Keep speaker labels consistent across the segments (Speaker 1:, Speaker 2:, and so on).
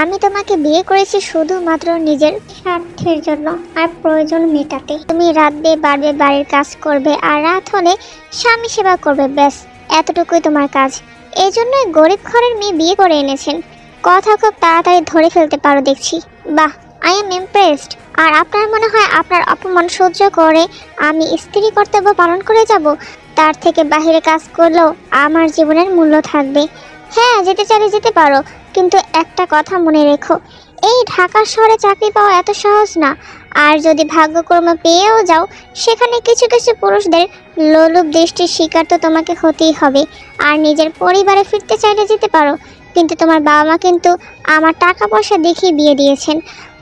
Speaker 1: আমি তোমাকে বিয়ে করেছি শুধুমাত্র নিজের স্বার্থের জন্য আর প্রয়োজন মেটাতে। তুমি রাঁধবে, বাড়বে, বাড়ির কাজ করবে, আর রাত হলে স্বামী সেবা করবে, ব্যাস এতটুকুই তোমার কাজ। এই জন্যই গরিব ঘরের মেয়ে বিয়ে করে এনেছেন। কথা খুব তাড়াতাড়ি ধরে ফেলতে পারো দেখছি। বাহ, আই এম ইমপ্রেসড। আর আপনার মনে হয় আপনার অপমান সহ্য করে আমি স্ত্রী কর্তব্য পালন করে যাব? তার থেকে বাইরে কাজ করলেও আমার জীবনের মূল্য থাকবে। হ্যাঁ, যেতে চাইলে যেতে পারো, কিন্তু একটা কথা মনে রেখো, এই ঢাকা শহরে চাকরি পাওয়া এত সহজ না। আর যদি ভাগ্যকর্ম পেয়েও যাও, সেখানে কিছু কিছু পুরুষদের লোলুপ দৃষ্টির শিকার তো তোমাকে হতেই হবে। আর নিজের পরিবারে ফিরতে চাইলে যেতে পারো, কিন্তু তোমার বাবা মা কিন্তু আমার টাকা পয়সা দেখিয়ে বিয়ে দিয়েছেন।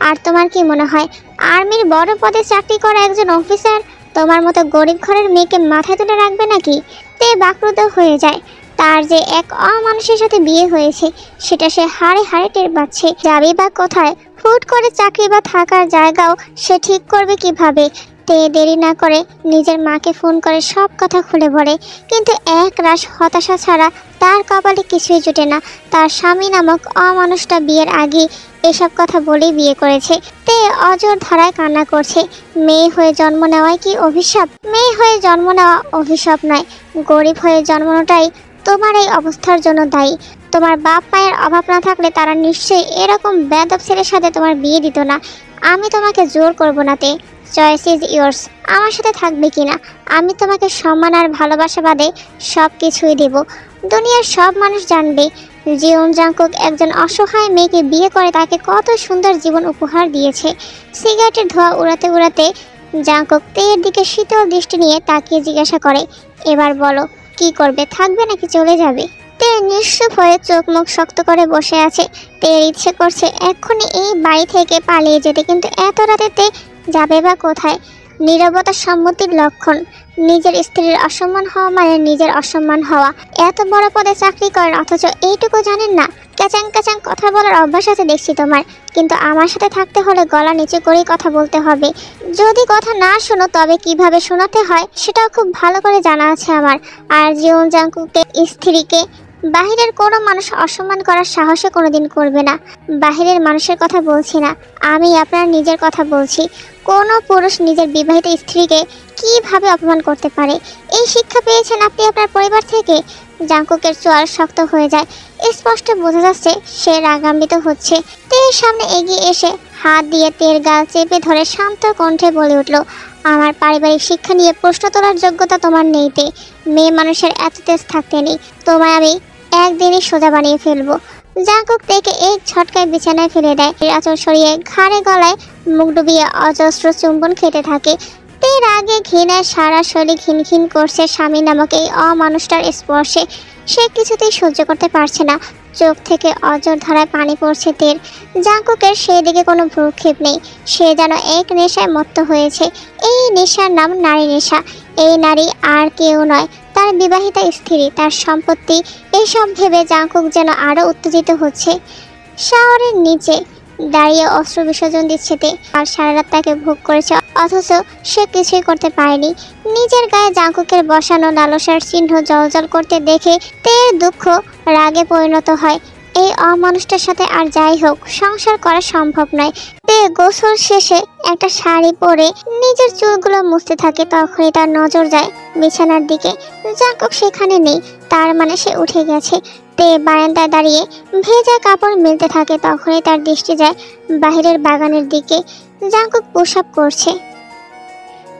Speaker 1: আর তোমার কি মনে হয় আর্মির বড় পদে চাকরি করা একজন অফিসার তোমার মতো গরিব ঘরের মেয়েকে মাথায় তুলে রাখবে নাকি? তে বাকরুদ্ধ হয়ে যায়। তার যে এক অমানুষের সাথে বিয়ে হয়েছে সেটা সে হাড়ে হাড়ে টের পাচ্ছে। যাবে বা কোথায়, হুট করে চাকরি বা থাকার জায়গাও সে ঠিক করবে কিভাবে? তে দেরি না করে নিজের মাকে ফোন করে সব কথা খুলে বলে, কিন্তু এক রাশ হতাশা ছাড়া তার কপালে কিছুই জুটে না। তার স্বামী নামক অমানুষটা বিয়ের আগে এসব কথা বলেই বিয়ে করেছে। তে অজর ধারায় কান্না করছে। মেয়ে হয়ে জন্ম নেওয়াই কি অভিশাপ? মেয়ে হয়ে জন্ম নেওয়া অভিশাপ নয়, গরিব হয়ে জন্মানোটাই তোমার এই অবস্থার জন্য দায়ী। তোমার বাপ মায়ের অভাব না থাকলে তারা নিশ্চয়ই এরকম বেয়াদব ছেলের সাথে তোমার বিয়ে দিত না। আমি তোমাকে জোর করব না তে, চয়েস ইজ ইয়োর্স। আমার সাথে থাকবে কিনা, আমি তোমাকে সম্মান আর ভালোবাসা বাদে সব কিছুই দেব। দুনিয়ার সব মানুষ জানবে জিওন জাংকুক একজন অসহায় মেয়েকে বিয়ে করে তাকে কত সুন্দর জীবন উপহার দিয়েছে। সিগারেটের ধোঁয়া উড়াতে উড়াতে জাংকুক তের দিকে শীতল দৃষ্টি নিয়ে তাকিয়ে জিজ্ঞাসা করে, এবার বলো কি করবে, থাকবে নাকি চলে যাবে? তে নিঃস্ব হয়ে চোখ মুখ শক্ত করে বসে আছে। তের ইচ্ছে করছে এক্ষুনি এই বাড়ি থেকে পালিয়ে যেতে, কিন্তু এত রাতে তে যাবে বা কোথায়? নীরবতা সম্মতির লক্ষণ। নিজের স্ত্রীর অসম্মান হওয়া মানে নিজের অসম্মান হওয়া। এত বড় পদে চাকরি করেন অথচ এইটুকু জানেন না? ক্যাচাং ক্যাচাং কথা বলার অভ্যাস আছে দেখছি তোমার, কিন্তু আমার সাথে থাকতে হলে গলা নিচু করেই কথা বলতে হবে। যদি কথা না শোনো তবে কিভাবে শোনাতে হয় সেটাও খুব ভালো করে জানা আছে আমার। আর জিওন জাংকুকের স্ত্রীকে বাহিরের কোনো মানুষ অসম্মান করার সাহসে কোনোদিন করবে না। বাহিরের মানুষের কথা বলছি না, আমি আপনার নিজের কথা বলছি। কোনো পুরুষ নিজের বিবাহিত স্ত্রীকে কিভাবে অপমান করতে পারে, এই শিক্ষা পেয়েছেন আপনি আপনার পরিবার থেকে? জাংকুকের চোয়াল শক্ত হয়ে যায়। স্পষ্ট বোঝা যাচ্ছে সে রাগান্বিত হচ্ছে। তের সামনে এগিয়ে এসে হাত দিয়ে তের গাল চেপে ধরে শান্ত কণ্ঠে বলে উঠল, আমার পারিবারিক শিক্ষা নিয়ে প্রশ্ন তোলার যোগ্যতা তোমার নেই তে। মেয়ে মানুষের এত তেজ থাকতে নেই, তোমায় আমি একদিনই সোজা বানিয়ে ফেলবো। জাংকুক তেকে এক ঝটকায় বিছানায় ফেলে দেয়। আঁচল সরিয়ে ঘাড়ে গলায় মুখ ডুবিয়ে অজস্র চুম্বন খেতে থাকে। তের আগে ঘৃণায় সারা শরীর ঘিনঘিন করছে স্বামী নামক এই অমানুষটার স্পর্শে। সে কিছুতেই সহ্য করতে পারছে না। চোখ থেকে অজর ধারায় পানি পড়ছে তের। জাংকুকের সেদিকে কোনো ভ্রুক্ষেপ নেই। সে যেন এক নেশায় মত্ত হয়েছে। এই নেশার নাম নারী নেশা। এই নারী আর কেউ নয়, তার বিবাহিতা স্ত্রী, তার সম্পত্তি। এইসব ভেবে জাংকুক যেন আরও উত্তেজিত হচ্ছে। শহরের নিচে দাঁড়িয়ে অস্ত্র বিসর্জন দিচ্ছে তে। আর সারা রাত তাকে ভোগ করেছে, অথচ সে কিছুই করতে পারেনি। নিজের গায়ে জাংকুকের বসানো লালসার চিহ্ন জলজল করতে দেখে তের দুঃখ রাগে পরিণত হয়। এই অমানুষটার সাথে আর যাই হোক সংসার করা সম্ভব নয়। তে গোসল শেষে একটা শাড়ি পরে নিজের চুলগুলো মুছতে থাকে। তখনই তার নজর যায় বিছানার দিকে। জাংকুক সেখানে নেই, তার মানে সে উঠে গেছে। তে বারান্দায় দাঁড়িয়ে ভেজা কাপড় মেলতে থাকে। তখনই তার দৃষ্টি যায় বাহিরের বাগানের দিকে। জাংকুক প্রসাব করছে,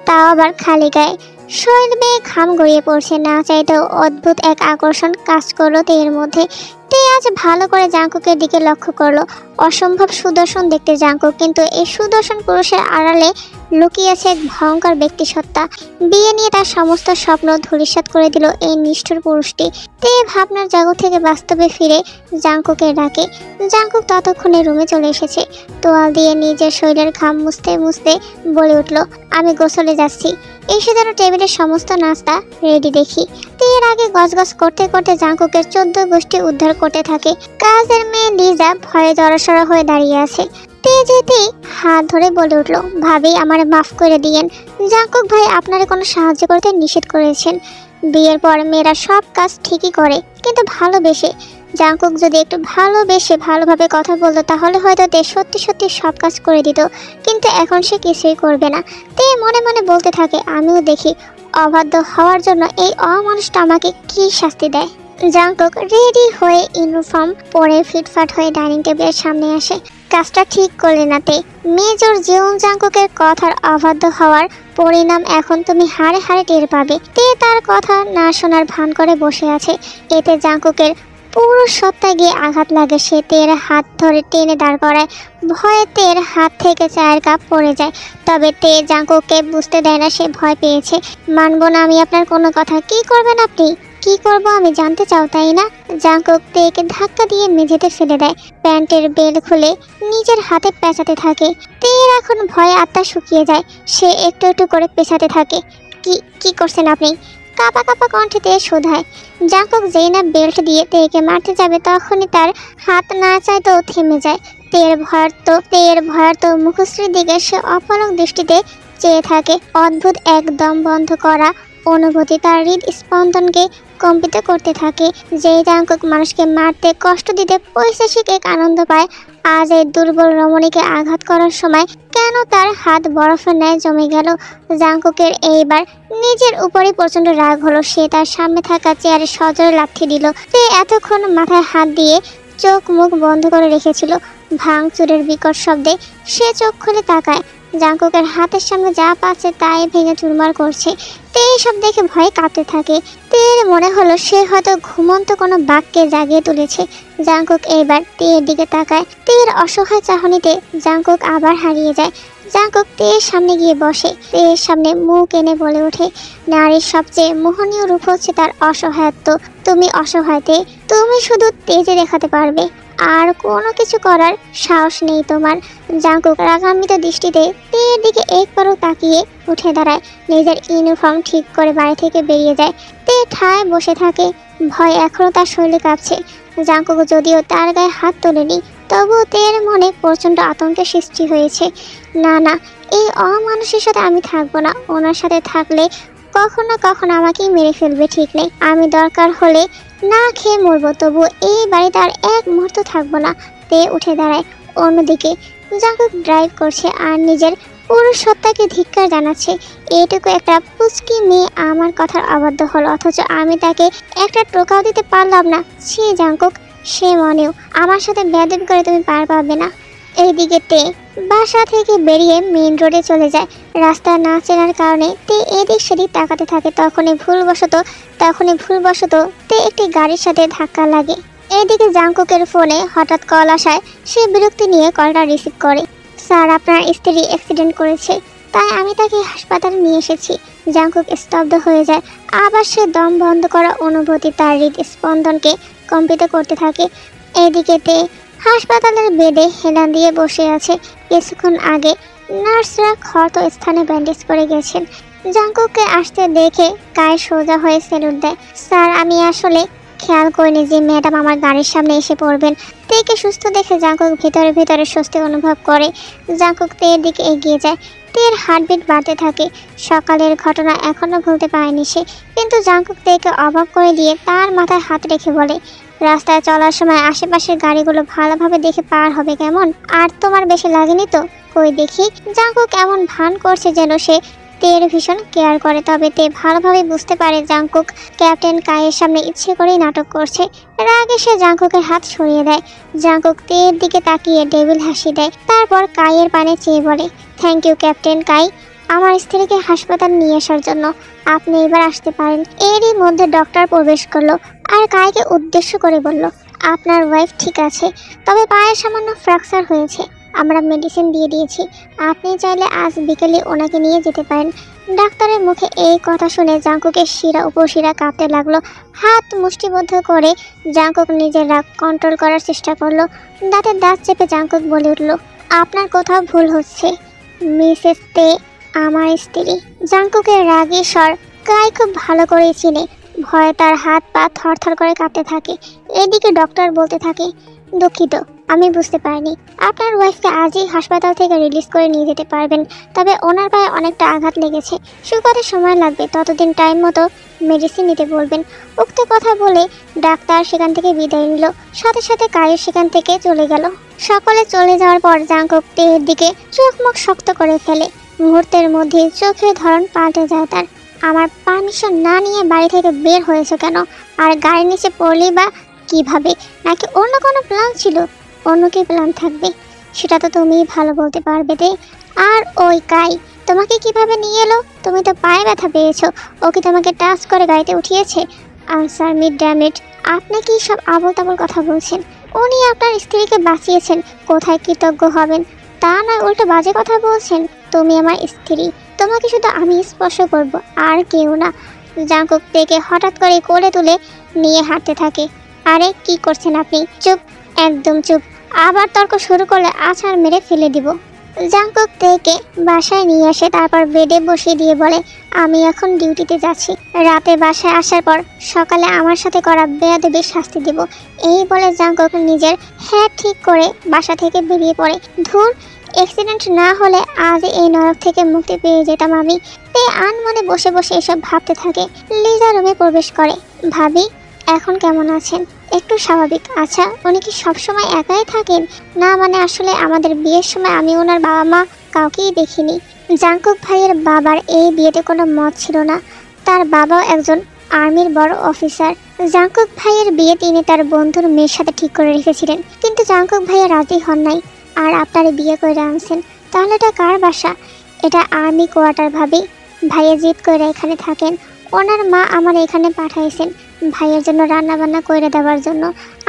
Speaker 1: তাও আবার খালি গায়ে। শরীর বেয়ে ঘাম গড়িয়ে পড়ছে। না চাইতেও অদ্ভুত এক আকর্ষণ কাজ করলো তের মধ্যে। তে আজ ভালো করে জাংকুকের দিকে লক্ষ্য করলো। অসম্ভব সুদর্শন দেখতে জাংকুক, কিন্তু এই সুদর্শন পুরুষের আড়ালে লুকিয়েছে এক ভয়ঙ্কর ব্যক্তিসত্তা। বিয়ে নিয়ে তার সমস্ত স্বপ্ন ধূলিসাৎ করে দিল এই নিষ্ঠুর পুরুষটি। তে ভাবনার জগৎ থেকে বাস্তবে ফিরে জাংকুকের ডাকে। জাংকুক ততক্ষণে রুমে চলে এসেছে। তোয়াল দিয়ে নিজের শরীরের ঘাম মুছতে মুছতে বলে উঠল, আমি গোসলে যাচ্ছি, এসে যেন টেবিলের সমস্ত নাস্তা রেডি দেখি। এর আগে গজগজ করতে করতে জাংকুকের 14 গোষ্ঠী উদ্ধার করতে থাকে। কাজের মেয়ে লিজা ভয়ে জড়সড় হয়ে দাঁড়িয়ে আছে। তে যেতেই হাত ধরে বলে উঠল, ভাবি আমার মাফ করে দিয়েন। জাংকুক ভাই আপনারা কোনো সাহায্য করতে নিষেধ করেছেন। বিয়ের পর মেয়েরা সব কাজ ঠিকই করে, কিন্তু ভালোবেসে। জাংকুক যদি একটু ভালোবেসে ভালোভাবে কথা বলতো তাহলে হয়তো তে সত্যি সত্যি সব কাজ করে দিত, কিন্তু এখন সে কিছুই করবে না। তে মনে মনে বলতে থাকে, আমিও দেখি অবাধ্য হওয়ার জন্য এই অমানুষটা আমাকে কি শাস্তি দেয়। জাংকুক রেডি হয়ে ইউনিফর্ম পরে ফিটফাট হয়ে ডাইনিং টেবিলের সামনে আসে। কাজটা ঠিক করলে না তে। মেজর জিওং জাংকুকের কথার অবাধ্য হওয়ার পরিণাম এখন তুমি হাড়ে হাড়ে টের পাবে। তে তার কথা না শোনার ভান করে বসে আছে। এতে জাংকুকের পুরো সত্তা গিয়ে আঘাত লাগে। সে তের হাত ধরে টেনে দাঁড় করায়। ভয়ে তের হাত থেকে চায়ের কাপ পড়ে যায়। তবে তে জাংকুককে বুঝতে দেয় না সে ভয় পেয়েছে। মানবো না আমি আপনার কোনো কথা। কি করবেন আপনি? কি করব আমি জানতে চাও তাই না? জাংকুক তেকে ধাক্কা দিয়ে মেঝেতে ফেলে দেয়। প্যান্টের বেল খুলে নিজের হাতে পেঁচাতে থাকে। তের এখন ভয়ে আত্মা শুকিয়ে যায়। সে একটু একটু করে পেঁচাতে থাকে। কি কি করছেন আপনি? কাপা কাপা কণ্ঠে তে শোধায়। জাংকুক যেই না বেল্ট দিয়ে তেকে মারতে যাবে তখনই তার হাত না চাইতেও থেমে যায়। তের ভয়ার্ত মুখশ্রীর দিকে সে অপলক দৃষ্টিতে চেয়ে থাকে। অদ্ভুত এক দম বন্ধ করা অনুভূতি তার হৃদস্পন্দনকে কম্পিত করতে থাকে। যেই জাংকুক মানুষকে মারতে কষ্ট দিতে পৈশাচিক এক আনন্দ পায়, আজ এই দুর্বল রমণীকে আঘাত করার সময় কেন তার হাত বরফের ন্যায় জমে গেল। জাংকুকের এইবার নিজের উপরে প্রচন্ড রাগ হলো। সে তার সামনে থাকা চেয়ারে সজোরে লাথি দিল। সে এতক্ষণ মাথায় হাত দিয়ে চোখ মুখ বন্ধ করে রেখেছিল। ভাঙচুরের বিকট শব্দে সে চোখ খুলে তাকায়। জাংকুকের হাতের সামনে যা পাচ্ছে তাই ভেঙে চুরমার করছে। তে সব দেখে ভয়ে কাঁপতে থাকে। তের মনে হলো সে হয়তো ঘুমন্ত কোনো বাঘকে জাগিয়ে তুলেছে। জাংকুক এইবার তের দিকে তাকায়। তের অসহায় চাহনিতে জাংকুক আবার হারিয়ে যায়। জাংকুক তের সামনে গিয়ে বসে। তের সামনে মুখ এনে বলে ওঠে, নারীর সবচেয়ে মোহনীয় রূপ হচ্ছে তার অসহায়ত্ব। তুমি অসহায় তে, তুমি শুধু তেজে দেখাতে পারবে, আর কোনো কিছু করার সাহস নেই তোমার। জাংকুক রাগান্বিত দৃষ্টিতে তের দিকে একবারও তাকিয়ে উঠে দাঁড়ায়। নিজের ইউনিফর্ম ঠিক করে বাড়ি থেকে বেরিয়ে যায়। তে ঠায় বসে থাকে। ভয় এখনও তার শরীরে কাঁপছে। জাংকুক যদিও তার গায়ে হাত তোলেনি, তবুও তের মনে প্রচণ্ড আতঙ্কের সৃষ্টি হয়েছে। না না, এই অমানুষের সাথে আমি থাকবো না। ওনার সাথে থাকলে কখনো না কখনো আমাকেই মেরে ফেলবে, ঠিক নেই। আমি দরকার হলে না খেয়ে মরবো, তবু এই বাড়িতে আর এক মুহূর্ত থাকবো না। তে উঠে দাঁড়ায়। অন্যদিকে জাংকুক ড্রাইভ করছে আর নিজের পুরো সত্তাকে ধিক্কার জানাচ্ছে। এইটুকু একটা পুচকি মেয়ে আমার কথার অবাধ্য হলো, অথচ আমি তাকে একটা টোকাও দিতে পারলাম না। সে জাংকুক, সে মনেও আমার সাথে বেয়াদবি করে তুমি পার পাবে না। এইদিকে তে বাসা থেকে বেরিয়ে মেইন রোডে চলে যায়। রাস্তা না চেনার কারণে তে এদিক সেদিক তাকাতে থাকে। তখনই ভুলবশত তে একটি গাড়ির সাথে ধাক্কা লাগে। এইদিকে জাংকুকের ফোনে হঠাৎ কল আসায় সে বিরক্তি নিয়ে কলটা রিসিভ করে। স্যার, আপনার স্ত্রী অ্যাক্সিডেন্ট করেছে, তাই আমি তাকে হাসপাতালে নিয়ে এসেছি। জাংকুক স্তব্ধ হয়ে যায়। আবার সে দম বন্ধ করা অনুভূতি তার হৃদস্পন্দনকে কম্পিত করতে থাকে। এদিকে তে হাসপাতালের বেডে হেলান দিয়ে বসে আছে। কিছুক্ষণ আগে নার্সরা ক্ষত স্থানে ব্যান্ডেজ করে গেছেন। জাংকুককে আসতে দেখে গায়ে সোজা হয়ে সেলুট দেয়। স্যার, আমি আসলে খেয়াল করিনি যে ম্যাডাম আমার গাড়ির সামনে এসে পড়বেন। তেকে সুস্থ দেখে জাংকুক ভিতরে ভিতরে স্বস্তি অনুভব করে। জাংকুক তের দিকে এগিয়ে যায়। তের হার্টবিট বাড়তে থাকে। সকালের ঘটনা এখনো ভুলতে পারেনি সে, কিন্তু জাংকুক তেকে অবাক করে দিয়ে তার মাথায় হাত রেখে বলে, রাস্তায় চলার সময় আশেপাশের গাড়িগুলো ভালোভাবে দেখে পার হবে কেমন? আর তোমার বেশি লাগেনি তো? কই দেখি। জাংকুক এমন ভান করছে যেন সে তের ভীষণ কেয়ার করে। তবে তে ভালোভাবে বুঝতে পারে জাংকুক ক্যাপ্টেন কাইয়ের সামনে ইচ্ছে করেই নাটক করছে। রাগে সে জাংকুকের হাত সরিয়ে দেয়। জাংকুক তের দিকে তাকিয়ে ডেভিল হাসি দেয়। তারপর কাইয়ের পানে চেয়ে বলে, থ্যাংক ইউ ক্যাপ্টেন কাই, আমার স্ত্রীকে হাসপাতাল নিয়ে আসার জন্য। আপনি এবার আসতে পারেন। এরই মধ্যে ডক্টর প্রবেশ করলো আর কাইকে উদ্দেশ্য করে বলল, আপনার ওয়াইফ ঠিক আছে, তবে পায়ে সামান্য ফ্র্যাকচার হয়েছে। আমরা মেডিসিন দিয়ে দিয়েছি। আপনি চাইলে আজ বিকেলে ওনাকে নিয়ে যেতে পারেন। ডাক্তারের মুখে এই কথা শুনে জাংকুকের শিরা উপশিরা কাঁপতে লাগলো। হাত মুষ্টিবদ্ধ করে জাংকুক নিজের রাগ কন্ট্রোল করার চেষ্টা করলো। দাঁতের দাঁত চেপে জাংকুক বলে উঠল, আপনার কোথাও ভুল হচ্ছে মিসেস তে, আমার স্ত্রী। জাংকুকের রাগী স্বর কাই খুব ভালো করেই চিনে। ভয়ে তার হাত পা থরথর করে কাঁপতে থাকে। এদিকে ডক্টর বলতে থাকে, দুঃখিত, আমি বুঝতে পারিনি। আপনার ওয়াইফকে আজই হাসপাতাল থেকে রিলিজ করে নিয়ে যেতে পারবেন, তবে ওনার পায়ে অনেকটা আঘাত লেগেছে। সুপারের সময় লাগবে, ততদিন টাইম মতো মেডিসিন নিতে বলবেন। উক্ত কথা বলে ডাক্তার সেখান থেকে বিদায় নিল। সাথে সাথে কায়ু সেখান থেকে চলে গেল। সকলে চলে যাওয়ার পর জাঙ্কুক তেয়ের দিকে চোখ মুখ শক্ত করে ফেলে। মুহূর্তের মধ্যে চোখের ধরন পাল্টে যায় তার। আমার পারমিশন না নিয়ে বাড়ি থেকে বের হয়েছে কেন? আর গাড়ির নিচে পড়লি বা কিভাবে? নাকি অন্য কোনো প্ল্যান ছিল? অন্য কি প্ল্যান থাকবে সেটা তো তুমিই ভালো বলতে পারবে রে। আর ওই কাই তোমাকে কিভাবে নিয়ে এলো? তুমি তো পায়ে ব্যথা পেয়েছো, ও কি তোমাকে টাচ করে গাড়িতে উঠিয়েছে? আনসার মি ড্যাম ইট, আপনি কি সব আবল তাবল কথা বলছেন? উনি আপনার স্ত্রীকে বাঁচিয়েছেন, কোথায় কৃতজ্ঞ হবেন? তা নয় উল্টো বাজে কথা বলছেন। তুমি আমার স্ত্রী, তোমাকে শুধু আমি স্পর্শ করব, আর কেউ না। জাঙ্কুক থেকে হঠাৎ করে কোলে তুলে নিয়ে হাঁটতে থাকে। আরে কি করছেন আপনি? চুপ, একদম চুপ। আবার তর্ক শুরু করলে আছাড় মেরে ফেলে দিব। জাঙ্কুক থেকে বাসায় নিয়ে আসে, তারপর বেডে বসিয়ে দিয়ে বলে, আমি এখন ডিউটিতে যাচ্ছি। রাতে বাসায় আসার পর সকালে আমার সাথে করা বেয়াদবির শাস্তি দেব। এই বলে জাঙ্কুক নিজের হ্যাঁ ঠিক করে বাসা থেকে বেরিয়ে পড়ে। ধুর, অ্যাক্সিডেন্ট না হলে আজ এই নরক থেকে মুক্তি পেয়ে যেতাম আমি। তে আনমনে বসে বসে এসব ভাবতে থাকে। লিজা রুমে প্রবেশ করে। ভাবি, এখন কেমন আছেন? একটু স্বাভাবিক। আচ্ছা, উনি কি সবসময় একাই থাকেন? না মানে আসলে আমাদের বিয়ের সময় আমি ওনার বাবা মা কাউকেই দেখিনি। জাঙ্কুক ভাইয়ের বাবার এই বিয়েতে কোনো মত ছিল না। তার বাবাও একজন আর্মির বড় অফিসার। জাঙ্কুক ভাইয়ের বিয়ে তিনি তার বন্ধুর মেয়ের সাথে ঠিক করে রেখেছিলেন, কিন্তু জাঙ্কুক ভাইয়া রাজি হন নাই। আর আপনারে বিয়ে করে আনছেন, তাহলে এটা কার বাসা? এটা আর্মি কোয়ার্টার ভাবি। ভাইয়া জিদ করে এখানে থাকেন। ওনার মা আমার এখানে পাঠাইছেন ভাইয়ের জন্য রান্না বান্না করে দেওয়ার জন্য।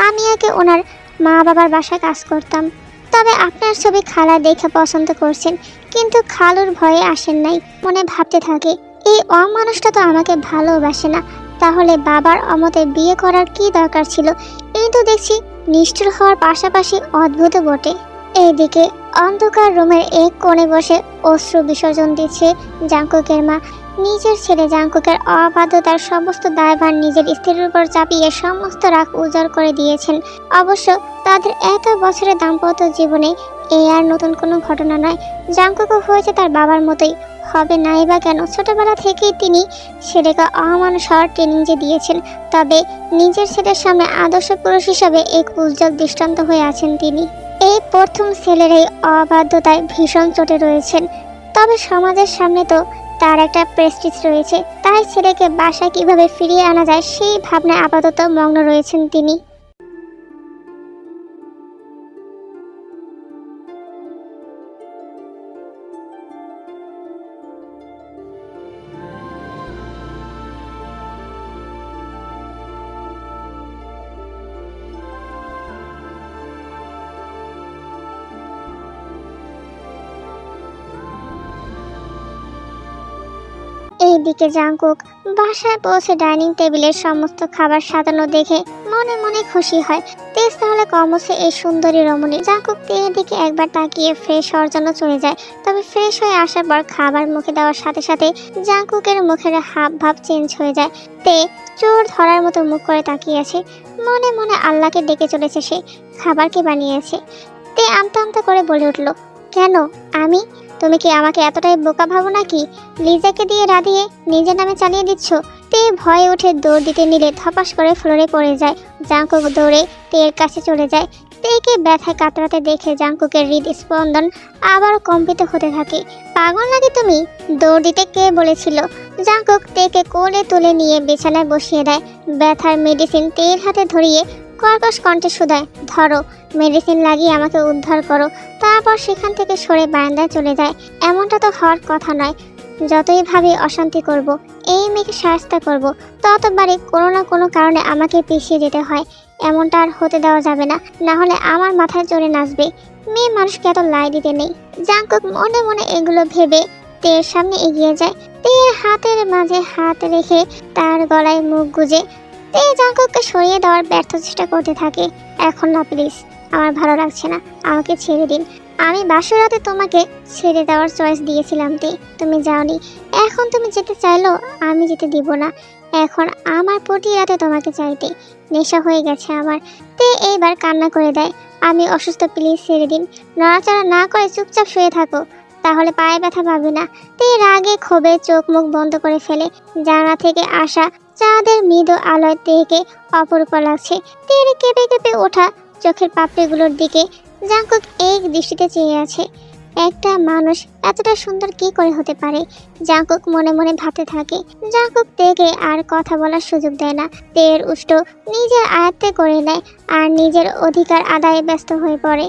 Speaker 1: আমি আগে ওনার মা বাবার বাসায় কাজ করতাম। তবে আপনার ছবি খালা দেখে পছন্দ করছেন, কিন্তু খালুর ভয়ে আসেন নাই। মনে ভাবতে থাকে, এই অমানুষটা তো আমাকে ভালোবাসে না, তাহলে বাবার অমতে বিয়ে করার কি দরকার ছিল? এই তো দেখছি নিষ্ঠুর হওয়ার পাশাপাশি অদ্ভুত বটে। এইদিকে অন্ধকার রুমের এক কোণে বসে অশ্রু বিসর্জন দিচ্ছে জাঙ্কুকের মা। নিজের ছেলে জাঙ্কুকের অবাধ্যতার সমস্ত দায়ভার নিজের স্ত্রীর উপর চাপিয়ে সমস্ত রাগ উজাড় করে দিয়েছেন। অবশ্য তাদের এত বছরের দাম্পত্য জীবনে এই আর নতুন কোনো ঘটনা নয়। জাঙ্কুকও হয়েছে তার বাবার মতোই, হবে নাই বা কেন? ছোটবেলা থেকেই তিনি ছেলেকে অমানুষ হওয়ার ট্রেনিং যে দিয়েছেন, তবে নিজের ছেলের সামনে আদর্শ পুরুষ হিসাবে এক উজ্জ্বল দৃষ্টান্ত হয়ে আছেন তিনি। এই প্রথম ছেলের এই অবাধ্যতায় ভীষণ চটে রয়েছেন। তবে সমাজের সামনে তো তার একটা প্রেস্টিজ রয়েছে, তাই ছেলেকে বাসায় কিভাবে ফিরিয়ে আনা যায় সেই ভাবনায় আপাতত মগ্ন রয়েছেন তিনি। এইদিকে জাঙ্কুক বাসায় পৌঁছে ডাইনিং টেবিলের সমস্ত খাবার সাজানো দেখে মনে মনে খুশি হয়। তেজ তাহলে কম হচ্ছে এই সুন্দরী রমণী। জাঙ্কুক তেয়ের দিকে একবার তাকিয়ে ফ্রেশ হওয়ার জন্য চলে যায়। তবে ফ্রেশ হয়ে আসার পর খাবার মুখে দেওয়ার সাথে সাথে জাঙ্কুকের মুখের হাব ভাব চেঞ্জ হয়ে যায়। তে চোর ধরার মতো মুখ করে তাকিয়ে আছে। মনে মনে আল্লাহকে ডেকে চলেছে সে। খাবার কে বানিয়েছে? তে আমতা আমতা করে বলে উঠল, কেন আমি? তুমি কি আমাকে এতটাই বোকা ভাবো নাকি? লিজাকে দিয়ে রাধিয়ে নিজের নামে চালিয়ে দিচ্ছ? তে ভয়ে উঠে দৌড় দিতে নিলে ধপাস করে ফ্লোরে পড়ে যায়। জাঙ্কুক দৌড়ে তের কাছে চলে যায়। তেকে ব্যথায় কাতরাতে দেখে জাঙ্কুকের হৃদস্পন্দন আবার কম্পিত হতে থাকে। পাগল নাকি তুমি? দৌড় দিতে কে বলেছিল? জাঙ্কুক তেকে কোলে তুলে নিয়ে বিছানায় বসিয়ে দেয়। ব্যথার মেডিসিন তের হাতে ধরিয়ে কর্কশ কণ্ঠে শুধায়, ধরো, মেডিসিন লাগিয়ে আমাকে উদ্ধার করো। তারপর সেখান থেকে সরে বারান্দায় চলে যায়। এমনটা তো হওয়ার কথা নয়। যতই ভাবি অশান্তি করব, এই মেয়েকে শায়েস্তা করব, ততবারই কোনো না কোনো কারণে আমাকে পিছিয়ে যেতে হয়। এমনটা আর হতে দেওয়া যাবে না, না হলে আমার মাথায় চড়ে নাচবে। মেয়ে মানুষকে এত লাই দিতে নেই। জাঙ্কুক মনে মনে এগুলো ভেবে তের সামনে এগিয়ে যায়। তের হাতের মাঝে হাত রেখে তার গলায় মুখ গুজে তে জাঙ্কুককে সরিয়ে দেওয়ার ব্যর্থ চেষ্টা করতে থাকে। এখন না প্লিজ, আমার ভালো লাগছে না, আমাকে ছেড়ে দিন। আমি বাসরাতে তোমাকে ছেড়ে দেওয়ার চয়েস দিয়েছিলাম তে, তুমি যাওনি। এখন তুমি যেতে চাইলো, আমি যেতে দিব না। এখন আমার প্রতি রাতে তোমাকে চাইতে নেশা হয়ে গেছে আমার। তে এইবার কান্না করে দেয়, আমি অসুস্থ, প্লিজ ছেড়ে দিন। নড়াচড়া না করে চুপচাপ শুয়ে থাকো, তাহলে পায়ে ব্যথা পাবে না। তে রাগে ক্ষোভে চোখ মুখ বন্ধ করে ফেলে। জানলা থেকে আসা চাঁদের মৃদু আলোয় তেকে অপরূপ লাগছে। তের কেঁপে কেঁপে ওঠা চোখের পাপড়িগুলোর দিকে জাঙ্কুক এক দৃষ্টিতে চেয়ে আছে। একটা মানুষ এতটা সুন্দর কি করে হতে পারে? জাঙ্কুক মনে মনে ভাবতে থাকে। জাঙ্কুক তেকে আর কথা বলার সুযোগ দেয় না। তের উষ্ট নিজের আয়ত্তে করে নেয় আর নিজের অধিকার আদায়ে ব্যস্ত হয়ে পড়ে।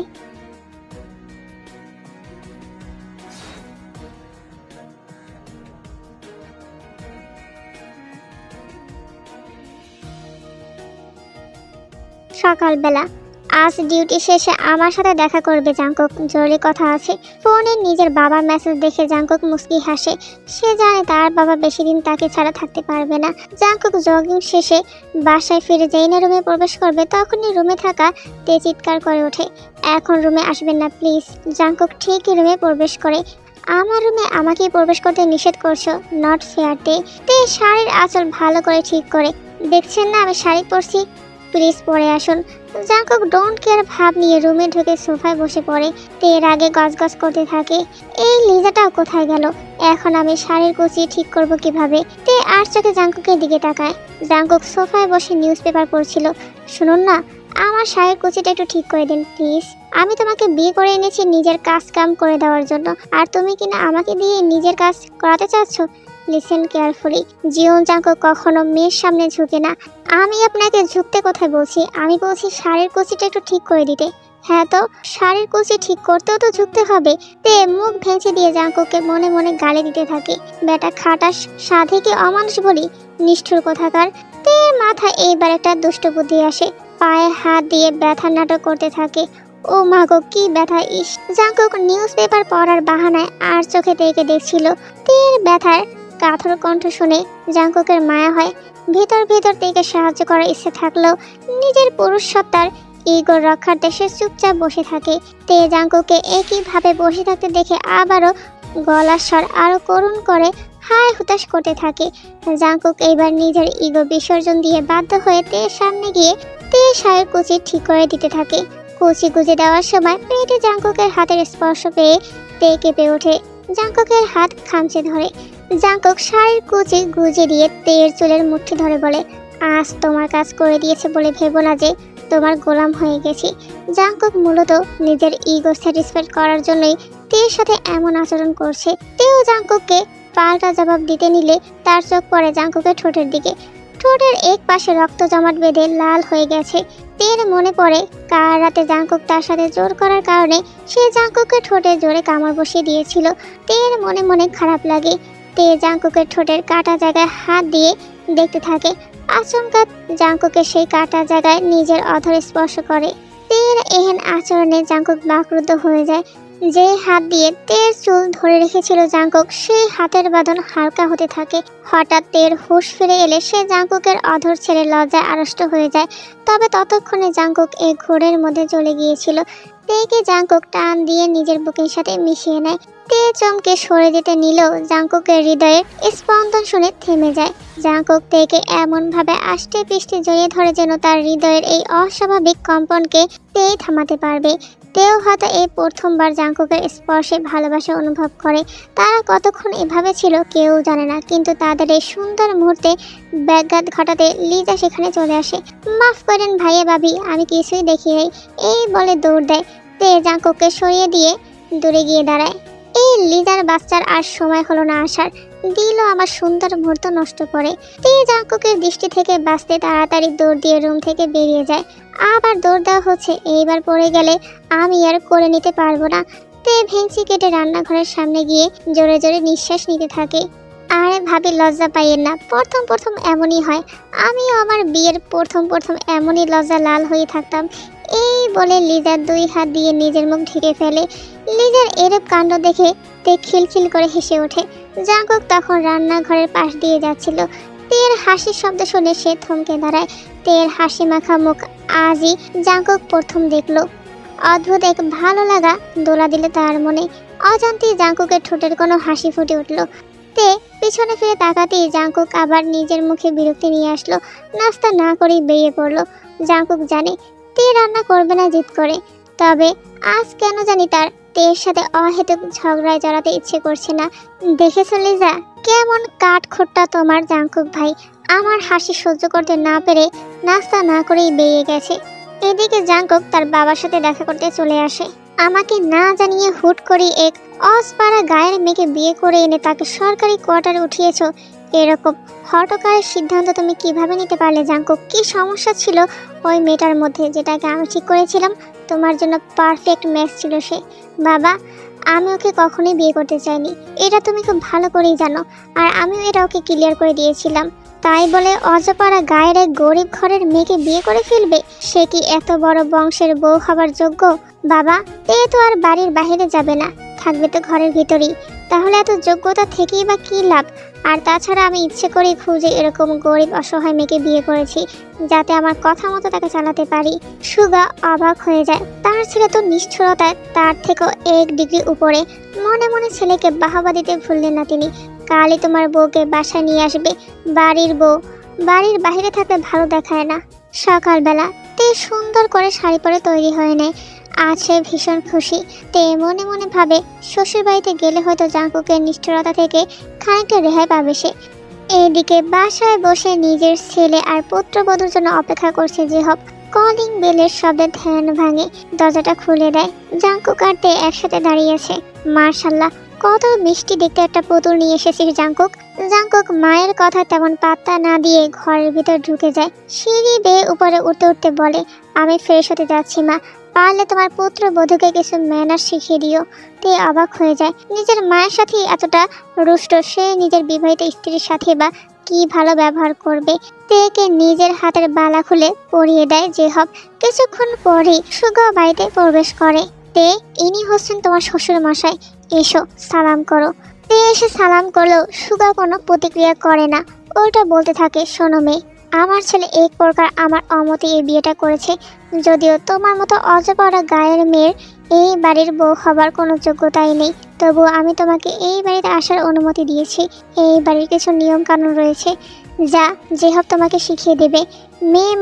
Speaker 1: সকালবেলা, আজ ডিউটি শেষে আমার সাথে দেখা করবে জাঙ্কুক, জরুরি কথা আছে। ফোনে নিজের বাবার মেসেজ দেখে জাঙ্কুক মুস্কি হাসে। সে জানে তার বাবা বেশি দিন তাকে ছাড়া থাকতে পারবে না। জাঙ্কুক জগিং শেষে বাসায় ফিরে যেই রুমে প্রবেশ করবে তখনই রুমে থাকা তে চিৎকার করে ওঠে, এখন রুমে আসবেন না প্লিজ। জাঙ্কুক ঠিকই রুমে প্রবেশ করে। আমার রুমে আমাকেই প্রবেশ করতে নিষেধ করছো, নট ফেয়ার। তে শাড়ির আঁচল ভালো করে ঠিক করে, দেখছেন না আমি শাড়ি পরছি, প্লিজ পরে আসুন। জাঙ্কুক ডোন্ট কেয়ার ভাব নিয়ে রুমে ঢুকে সোফায় বসে পড়ে। তের আগে গজগজ করতে থাকে, এই লিজাটাও কোথায় গেল? এখন আমি শাড়ির কুচি ঠিক করব কিভাবে? তে আর চোখে জাঙ্কুকের দিকে তাকায়। জাঙ্কুক সোফায় বসে নিউজ পেপার পড়ছিল। শুনুন না, আমার শাড়ির কুচিটা একটু ঠিক করে দিন প্লিজ। আমি তোমাকে বিয়ে করে এনেছি নিজের কাজ কাম করে দেওয়ার জন্য, আর তুমি কিনা আমাকে দিয়ে নিজের কাজ করাতে চাচ্ছ? লিসেন কেয়ারফুলি, জীবন জাঙ্কুক কখনো মেয়ের সামনে ঝুঁকে না। আমি আপনাকে ঝুঁকতে কোথায় বলছি? আমি বলছি শাড়ির কুচিটা একটু ঠিক করে দিতে। হ্যাঁ তো শাড়ির কুচি ঠিক করতেও তো ঝুঁকতে হবে। তে মুখ ভেঙচি দিয়ে জাঙ্কুককে মনে মনে গালি দিতে থাকে, বেটা খাটাস, সাধে কি অমানুষ বলি, নিষ্ঠুর কোথাকার। তে মাথা এইবার একটা দুষ্ট বুদ্ধি আসে, পায়ে হাত দিয়ে ব্যথার নাটক করতে থাকে। ও মা গো কি ব্যথা! ইস! জাঙ্কুক নিউজ পেপার পড়ার বাহানায় আর চোখে তেকে দেখছিল। তের ব্যথার কাতর কণ্ঠ শুনে জাঙ্কুকের মায়া হয়। ভেতর ভেতর তেকে সাহায্য করার ইচ্ছে থাকলেও নিজের পুরুষ সত্তার ইগোর রক্ষার্থে সে চুপচাপ বসে থাকে। তে জাঙ্কুককে একইভাবে বসে থাকতে দেখে আবারও গলার স্বর আরো করুণ করে হায় হুতাশ করতে থাকে। জাঙ্কুক এইবার নিজের ইগো বিসর্জন দিয়ে বাধ্য হয়ে তের সামনে গিয়ে তে শাড়ির কুচি ঠিক করে দিতে থাকে। কুচি গুজে দেওয়ার সময় পেটে জাঙ্কুকের হাতের স্পর্শ পেয়ে তে কেঁপে ওঠে। জাঙ্কুকের হাত খামচে ধরে। জাঙ্কুক শাড়ির কুচি গুজে দিয়ে তের চুলের মুঠি ধরে বলে, আজ তোমার কাজ করে দিয়েছে বলে ভেবো না যে তোমার গোলাম হয়ে গেছি। জাঙ্কুক মূলত নিজের ইগো স্যাটিসফাইড করার জন্যই তের সাথে এমন আচরণ করছে। তেও জাঙ্কুককে পাল্টা জবাব দিতে নিলে তার চোখ পড়ে জাঙ্কুকের ঠোঁটের দিকে। ঠোঁটের এক পাশে রক্ত জমাট বেঁধে লাল হয়ে গেছে। তের মনে পড়ে কাল রাতে জাঙ্কুক তার সাথে জোর করার কারণে সে জাঙ্কুকের ঠোঁটে জোরে কামড় বসিয়ে দিয়েছিল। তের মনে মনে খারাপ লাগে। তে জাঙ্কুকের ঠোঁটের কাটা জায়গায় হাত দিয়ে দেখতে থাকে। আচমকা জাঙ্কুকের সেই কাটা জায়গায় নিজের অধর স্পর্শ করে। তের এহেন আচরণে জাঙ্কুক বাকরুদ্ধ হয়ে যায়। যে হাত দিয়ে তের চুল ধরে রেখেছিল জাঙ্কুক, সেই হাতের বাঁধন হালকা হতে থাকে। হঠাৎ তের হুঁশ ফিরে এলে সে জাঙ্কুকের অধর ছেড়ে লজ্জায় আড়ষ্ট হয়ে যায়। তবে ততক্ষণে জাঙ্কুক এই ঘোরের মধ্যে চলে গিয়েছিল। তেকে জাঙ্কুক টান দিয়ে নিজের বুকের সাথে মিশিয়ে নেয়। তে চমকে সরে যেতে নিলেও জাঙ্কুকের হৃদয়ের স্পন্দন শুনে থেমে যায়। জাঙ্কুক তেকে এমনভাবে আষ্টে পৃষ্ঠে জড়িয়ে ধরে যেন তার হৃদয়ের এই অস্বাভাবিক কম্পনকে তেই থামাতে পারবে। তেও হয়তো এই প্রথমবার জাঙ্কুকের স্পর্শে ভালোবাসা অনুভব করে। তারা কতক্ষণ এভাবে ছিল কেউ জানে না, কিন্তু তাদের এই সুন্দর মুহূর্তে ব্যাঘাত ঘটাতে লিজা সেখানে চলে আসে। মাফ করেন ভাইয়া ভাবি, আমি কিছুই দেখি নাই, এই বলে দৌড় দেয়। তে জাঙ্কুককে সরিয়ে দিয়ে দূরে গিয়ে দাঁড়ায়। এই লিজার বাচ্চার আর সময় হলো না আসার, দিল আমার সুন্দর মুহূর্ত নষ্ট করে। তে জাঙ্কুকের দৃষ্টি থেকে বাঁচতে তাড়াতাড়ি দৌড় দিয়ে রুম থেকে বেরিয়ে যায়। আবার দৌড় দেওয়া হচ্ছে, এইবার পড়ে গেলে আমি আর করে নিতে পারবো না। তে ভেঙচি কেটে রান্নাঘরের সামনে গিয়ে জোরে জোরে নিঃশ্বাস নিতে থাকে। আরে ভাবি লজ্জা পাইয়েন না, প্রথম প্রথম এমনই হয়। আমিও আমার বিয়ের প্রথম এমনই লজ্জা লাল হয়ে থাকতাম। এই বলে লিজার দুই হাত দিয়ে নিজের মুখ ঢেকে ফেলে। লিজার এরূপ কাণ্ড দেখে তে খিলখিল করে হেসে ওঠে। জাঙ্কুক তখন রান্নাঘরের পাশ দিয়ে যাচ্ছিল। তের হাসির শব্দ শুনে সে থমকে দাঁড়ায়। তের হাসি মাখা মুখ আজই জাঙ্কুক প্রথম দেখলো। অদ্ভুত এক ভালো লাগা দোলা দিল তার মনে। অজান্তেই জাঙ্কুকের ঠোঁটের কোনো হাসি ফুটে উঠল। তে পিছনে ফিরে তাকাতেই জাঙ্কুক আবার নিজের মুখে বিরক্তি নিয়ে আসলো। নাস্তা না করেই বেরিয়ে পড়লো। জাঙ্কুক জানে তে রান্না করবে না জিদ করে, তবে আজ কেন জানি তার তের সাথে অহেতুক ঝগড়ায় জড়াতে ইচ্ছে করছে না। দেখেছো লিজা, কেমন কাঠখোট্টা তোমার জাঙ্কুক ভাই, আমার হাসি সহ্য করতে না পেরে নাস্তা না করেই বেরিয়ে গেছে। এদিকে জাঙ্কুক তার বাবার সাথে দেখা করতে চলে আসে। আমাকে না জানিয়ে হুট করে এক অসপাড়া গায়ের মেয়েকে বিয়ে করে এনে তাকে সরকারি কোয়ার্টারে উঠিয়েছো, এরকম হঠকারের সিদ্ধান্ত তুমি কিভাবে নিতে পারলে জাঙ্কুক? কি সমস্যা ছিল ওই মেয়েটার মধ্যে যেটাকে আমি ঠিক করেছিলাম? তোমার জন্য পারফেক্ট ম্যাচ ছিল সে। বাবা, আমি ওকে কখনোই বিয়ে করতে চাইনি, এটা তুমি খুব ভালো করেই জানো, আর আমিও এটা ওকে ক্লিয়ার করে দিয়েছিলাম। তাই বলে অজপাড়া গায়ের এক গরিব ঘরের মেয়েকে বিয়ে করে ফেলবে? সে কি এত বড় বংশের বউ হবার যোগ্য? বাবা, এ তো আর বাড়ির বাইরে যাবে না, থাকবে তো ঘরের ভিতরেই। তাহলে এত যোগ্যতা থেকেই বা কী লাভ? আর তাছাড়া আমি ইচ্ছে করে খুঁজে এরকম গরিব অসহায় মেয়েকে বিয়ে করেছি, যাতে আমার কথা মতো তাকে চালাতে পারি। সুগা অবাক হয়ে যায়। তার ছেলে তো নিষ্ঠুরতায় তার থেকেও 1 ডিগ্রি উপরে। মনে মনে ছেলেকে বাহবা দিতে ভুললেন না তিনি। কালই তোমার বউকে বাসায় নিয়ে আসবে। বাড়ির বউ বাড়ির বাইরে থাকলে ভালো দেখায় না। সকালবেলা তে সুন্দর করে শাড়ি পরে তৈরি হয়ে নেয়। আছে ভীষণ খুশি। তে মনে মনে ভাবে শ্বশুর বাড়িতে গেলে হয়তো জাঙ্কুকের নিষ্ঠুরতা থেকে খানিকটা রেহাই পাবে সে। এদিকে বাসায় বসে নিজের ছেলে আর পুত্রবধূর জন্য অপেক্ষা করছে যেহব। কলিং বেলের শব্দে ধ্যান ভাঙে। দরজাটা খুলে দেয়। জাঙ্কুক আর তে একসাথে দাঁড়িয়েছে। মার্শাল্লাহ, কত মিষ্টি দেখতে একটা পুতুল নিয়ে এসেছিস জাঙ্কুক। জাঙ্কুক মায়ের কথা তেমন পাত্তা না দিয়ে ঘরের ভিতর ঢুকে যায়। সিঁড়ি বেয়ে উপরে উঠতে উঠতে বলে, আমি ফ্রেশ হতে যাচ্ছি মা, পারলে তোমার পুত্রবধূকে কিছু ম্যানার শিখিয়ে দিও। তে অবাক হয়ে যায়। নিজের মায়ের সাথে এতটা রুষ্ট, সে নিজের বিবাহিত স্ত্রীর সাথে বা কি ভালো ব্যবহার করবে? তেকে নিজের হাতের বালা খুলে পরিয়ে দেয় যেহব। কিছুক্ষণ পরেই সুগা বাড়িতে প্রবেশ করে। তে, ইনি হচ্ছেন তোমার শ্বশুর মশাই, এসো সালাম করো। তে এসে সালাম করলেও সুগা কোনো প্রতিক্রিয়া করে না। ওটা বলতে থাকে, শোনো মেয়ে, আমার ছেলে এক প্রকার আমার অমতে এই বিয়েটা করেছে। যদিও তোমার মতো অজপাড়া গায়ের মেয়ের এই বাড়ির বউ হবার কোনো যোগ্যতাই নেই, তবুও আমি তোমাকে এই বাড়িতে আসার অনুমতি দিয়েছি। এই বাড়ির কিছু নিয়ম কানুন রয়েছে, যা যেহব তোমাকে শিখিয়ে দেবে। মেয়ে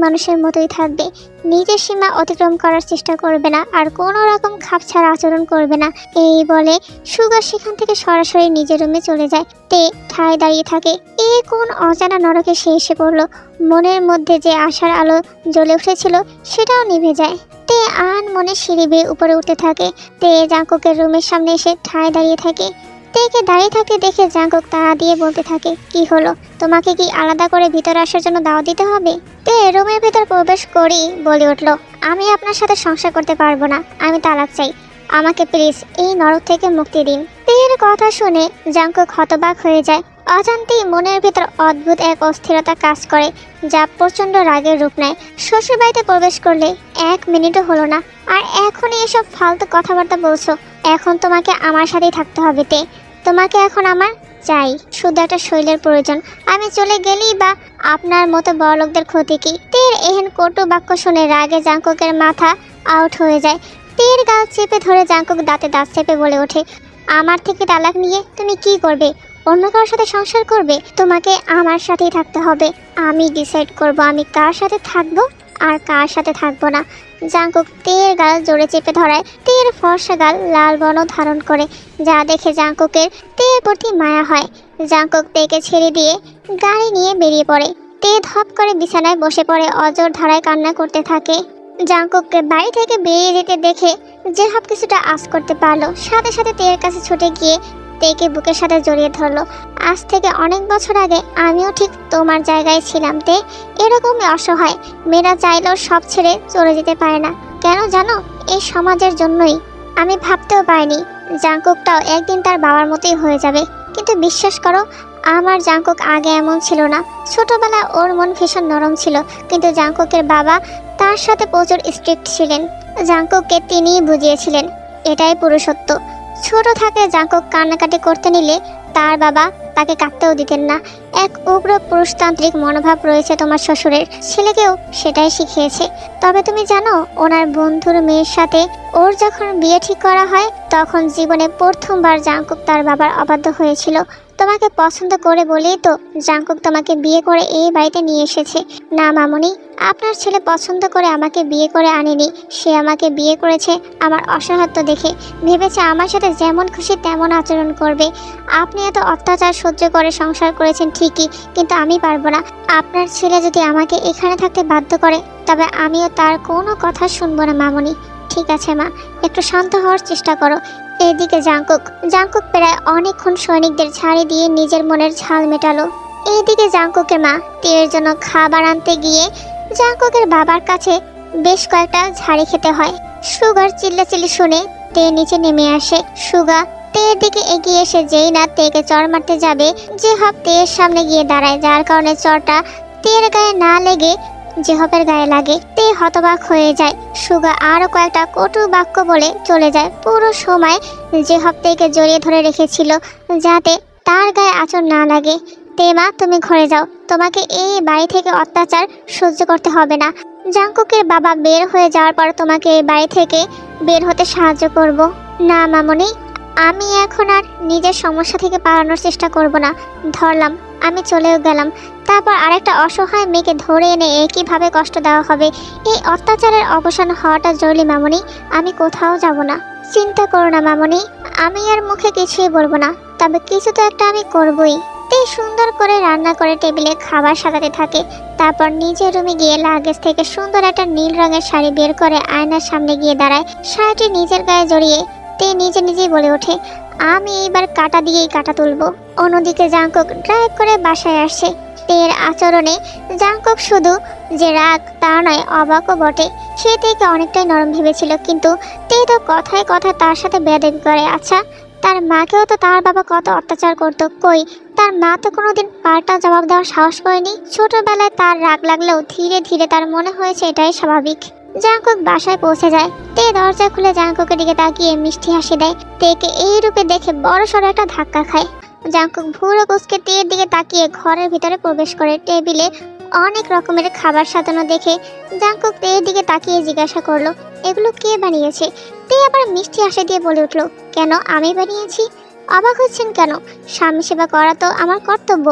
Speaker 1: মানুষের মতোই থাকবে। নিজের সীমা অতিক্রম করার চেষ্টা করবে না, আর কোনো রকম খাপছাড়া আচরণ করবে না। এই বলে সুগা সেখান থেকে সরাসরি নিজের রুমে চলে যায়। তে ঠায় দাঁড়িয়ে থাকে। এ কোন অজানা নরকে সে এসে পড়লো। মনের মধ্যে যে আশার আলো জ্বলে উঠেছিল সেটাও নিভে যায়। তে আন মনে সিঁড়ি বেয়ে উপরে উঠতে থাকে। তে জাঙ্কুকের রুমের সামনে এসে ঠায় দাঁড়িয়ে থাকে। তেকে দাঁড়িয়ে থাকে দেখে জাঙ্কুক তাড়া দিয়ে বলতে থাকে, কি হলো, তোমাকে কি আলাদা করে ভিতরে আসার জন্য দাওয়াত দিতে হবে? তে রুমের ভিতর প্রবেশ করেই বলে উঠল, আমি আপনার সাথে সংসার করতে পারবো না, আমি তালাক চাই। আমাকে প্লিজ এই নরক থেকে মুক্তি দিন। তের কথা শুনে জাঙ্কুক হতবাক হয়ে যায়। অজান্তেই মনের ভিতর অদ্ভুত এক অস্থিরতা কাজ করে, যা প্রচণ্ড রাগের রূপ নেয়। শ্বশুর বাড়িতে প্রবেশ করলে 1 মিনিটও হলো না, আর এখনই এসব ফালতু কথাবার্তা বলছো। এখন তোমাকে আমার সাথেই থাকতে হবে তে। তোমাকে এখন আমার চাই, শুধু একটা শৈলের প্রয়োজন। আমি চলে গেলেই বা আপনার মতো বড়লোকদের ক্ষতি কি? তের এহেন কটু বাক্য শুনে রাগে জাঙ্কুকের মাথা আউট হয়ে যায়। তের গাল চেপে ধরে জাঙ্কুক দাঁতে দাঁত চেপে বলে ওঠে, আমার থেকে তালাক নিয়ে তুমি কি করবে? অন্য কারোর সাথে সংসার করবে? তোমাকে আমার সাথেই থাকতে হবে। আমি ডিসাইড করব আমি কার সাথে থাকবো আর কার সাথে থাকবো না। জাঙ্কুক তের গাল জোরে চেপে ধরায়। তের ফর্সা গাল লাল বর্ণ ধারণ করে, যা দেখে জাঙ্কুকের তের প্রতি মায়া হয়। জাঙ্কুক তেকে ছেড়ে দিয়ে গাড়ি নিয়ে বেরিয়ে পড়ে। তে ধপ করে বিছানায় বসে পড়ে, অজর ধারায় কান্না করতে থাকে। জাঙ্কুককে বাড়ি থেকে বেরিয়ে যেতে দেখে যেহব কিছুটা আঁচ করতে পারলো। সাথে সাথে তের কাছে ছুটে গিয়ে তেকে বুকের সাথে জড়িয়ে ধরলো। আজ থেকে অনেক বছর আগে আমিও ঠিক তোমার জায়গায় ছিলাম তে। এরকমই অসহায় মেয়েরা চাইলেও সব ছেড়ে চলে যেতে পারে না। কেন জানো? এই সমাজের জন্যই। আমি ভাবতেও পারিনি জাঙ্কুকটাও একদিন তার বাবার মতোই হয়ে যাবে। কিন্তু বিশ্বাস করো, আমার জাঙ্কুক আগে এমন ছিল না। ছোটবেলায় ওর মন ভীষণ নরম ছিল, কিন্তু জাঙ্কুকের বাবা তার সাথে প্রচুর স্ট্রিক্ট ছিলেন। জাঙ্কুককে তিনিই বুঝিয়েছিলেন এটাই পুরুষত্ব। ছোট থাকে জাঙ্কুক কান্নাকাটি করতে নিলে তার বাবা তাকে কাঁদতেও দিতেন না। এক উগ্র পুরুষতান্ত্রিক মনোভাব রয়েছে তোমার শ্বশুরের। ছেলেকেও সেটাই শিখিয়েছে। তবে তুমি জানো, ওনার বন্ধুর মেয়ের সাথে ওর যখন বিয়ে ঠিক করা হয়, তখন জীবনে প্রথমবার জাঙ্কুক তার বাবার অবাধ্য হয়েছিল। তোমাকে পছন্দ করে বলেই তো জাঙ্কুক তোমাকে বিয়ে করে এই বাড়িতে নিয়ে এসেছে। না মামুনি, আপনার ছেলে পছন্দ করে আমাকে বিয়ে করে আনেনি, সে আমাকে বিয়ে করেছে আমার অসহায়ত্ব দেখে, ভেবেছে আমার সাথে যেমন খুশি তেমন আচরণ করবে। আপনি এত অত্যাচার সহ্য করে সংসার করেছেন ঠিকই, কিন্তু আমি পারবো না। আপনার ছেলে যদি আমাকে এখানে থাকতে বাধ্য করে তবে আমিও তার কোনো কথা শুনবো না মামনি। ঠিক আছে মা, একটু শান্ত হওয়ার চেষ্টা করো। এদিকে জাংকুক প্রায় অনেকক্ষণ সৈনিকদের ছাড়ি দিয়ে নিজের মনের ঝাল মেটালো। এইদিকে জাংকুকের মা তের জন্য খাবার আনতে গিয়ে জাংকুকের বাবার কাছে বেশ কয়েকটা ঝাড়ি খেতে হয়। সুগার চিল্লাচিল্লি শুনে তে নিচে নেমে আসে। সুগা তের দিকে এগিয়ে এসে যেই না তেকে চড় মারতে যাবে, জেহব তের সামনে গিয়ে দাঁড়ায়, যার কারণে চড়টা তের গায়ে না লেগে জেহবের গায়ে লাগে। তে হতবাক হয়ে যায়। সুগা আরো কয়েকটা কটু বাক্য বলে চলে যায়। পুরো সময় জেহব তেকে জড়িয়ে ধরে রেখেছিল যাতে তার গায়ে আঁচড় না লাগে। তে মা, তুমি ঘরে যাও, তোমাকে এই বাড়ি থেকে অত্যাচার সহ্য করতে হবে না। জাংকুকের বাবা বের হয়ে যাওয়ার পর তোমাকে এই বাড়ি থেকে বের হতে সাহায্য করব। না মামনি, আমি এখন আর নিজের সমস্যা থেকে পালানোর চেষ্টা করব না। ধরলাম, আমি চলেও গেলাম, তারপর আরেকটা অসহায় মেয়েকে ধরে এনে একইভাবে কষ্ট দেওয়া হবে। এই অত্যাচারের অবসান হওয়াটা জরুরি মামনি, আমি কোথাও যাব না। চিন্তা করো না মামনি, আমি আর মুখে কিছুই বলবো না, তবে কিছু তো একটা আমি করবই। তে সুন্দর করে রান্না করে টেবিলে খাবার সাজাতে থাকে। তারপর নিজের রুমে গিয়ে লাগেজ থেকে সুন্দর একটা নীল রঙের শাড়ি বের করে আয়নার সামনে গিয়ে দাঁড়ায়। শাড়িটি নিজের গায়ে জড়িয়ে তে নিজেই বলে ওঠে, আমি এইবার কাটা দিয়েই কাটা তুলবো। অন্যদিকে জাংকুক ড্রাইভ করে বাসায় আসছে। তের আচরণে জাংকুক শুধু যে রাগ তা নয়, অবাকও বটে। সে তেকে অনেকটাই নরম ভেবেছিল, কিন্তু তে তো কথায় কথায় তার সাথে বেয়াদবি করে। আচ্ছা, তার মাকেও তো তার বাবা কত অত্যাচার করতো, কই তার মা তো কোনোদিন পাল্টা জবাব দেওয়ার সাহস করেনি। ছোটবেলায় তার রাগ লাগলেও ধীরে ধীরে তার মনে হয়েছে এটাই স্বাভাবিক। জাংকুক বাসায় পৌঁছে যায়। তে দরজা খুলে জাংকুকের দিকে তাকিয়ে মিষ্টি হাসি দেয়। তেকে এই রূপে দেখে বড় সড়ো একটা ধাক্কা খায়। জাংকুক ভুরো কুঁচকে তের দিকে তাকিয়ে ঘরের ভিতরে প্রবেশ করে। টেবিলে অনেক রকমের খাবার সাজানো দেখে জাংকুক তের দিকে তাকিয়ে জিজ্ঞাসা করলো, এগুলো কে বানিয়েছে? তে আবার মিষ্টি হাসি দিয়ে বলে উঠলো, কেন আমি বানিয়েছি? অবাক হচ্ছেন কেন? স্বামী সেবা করা তো আমার কর্তব্য।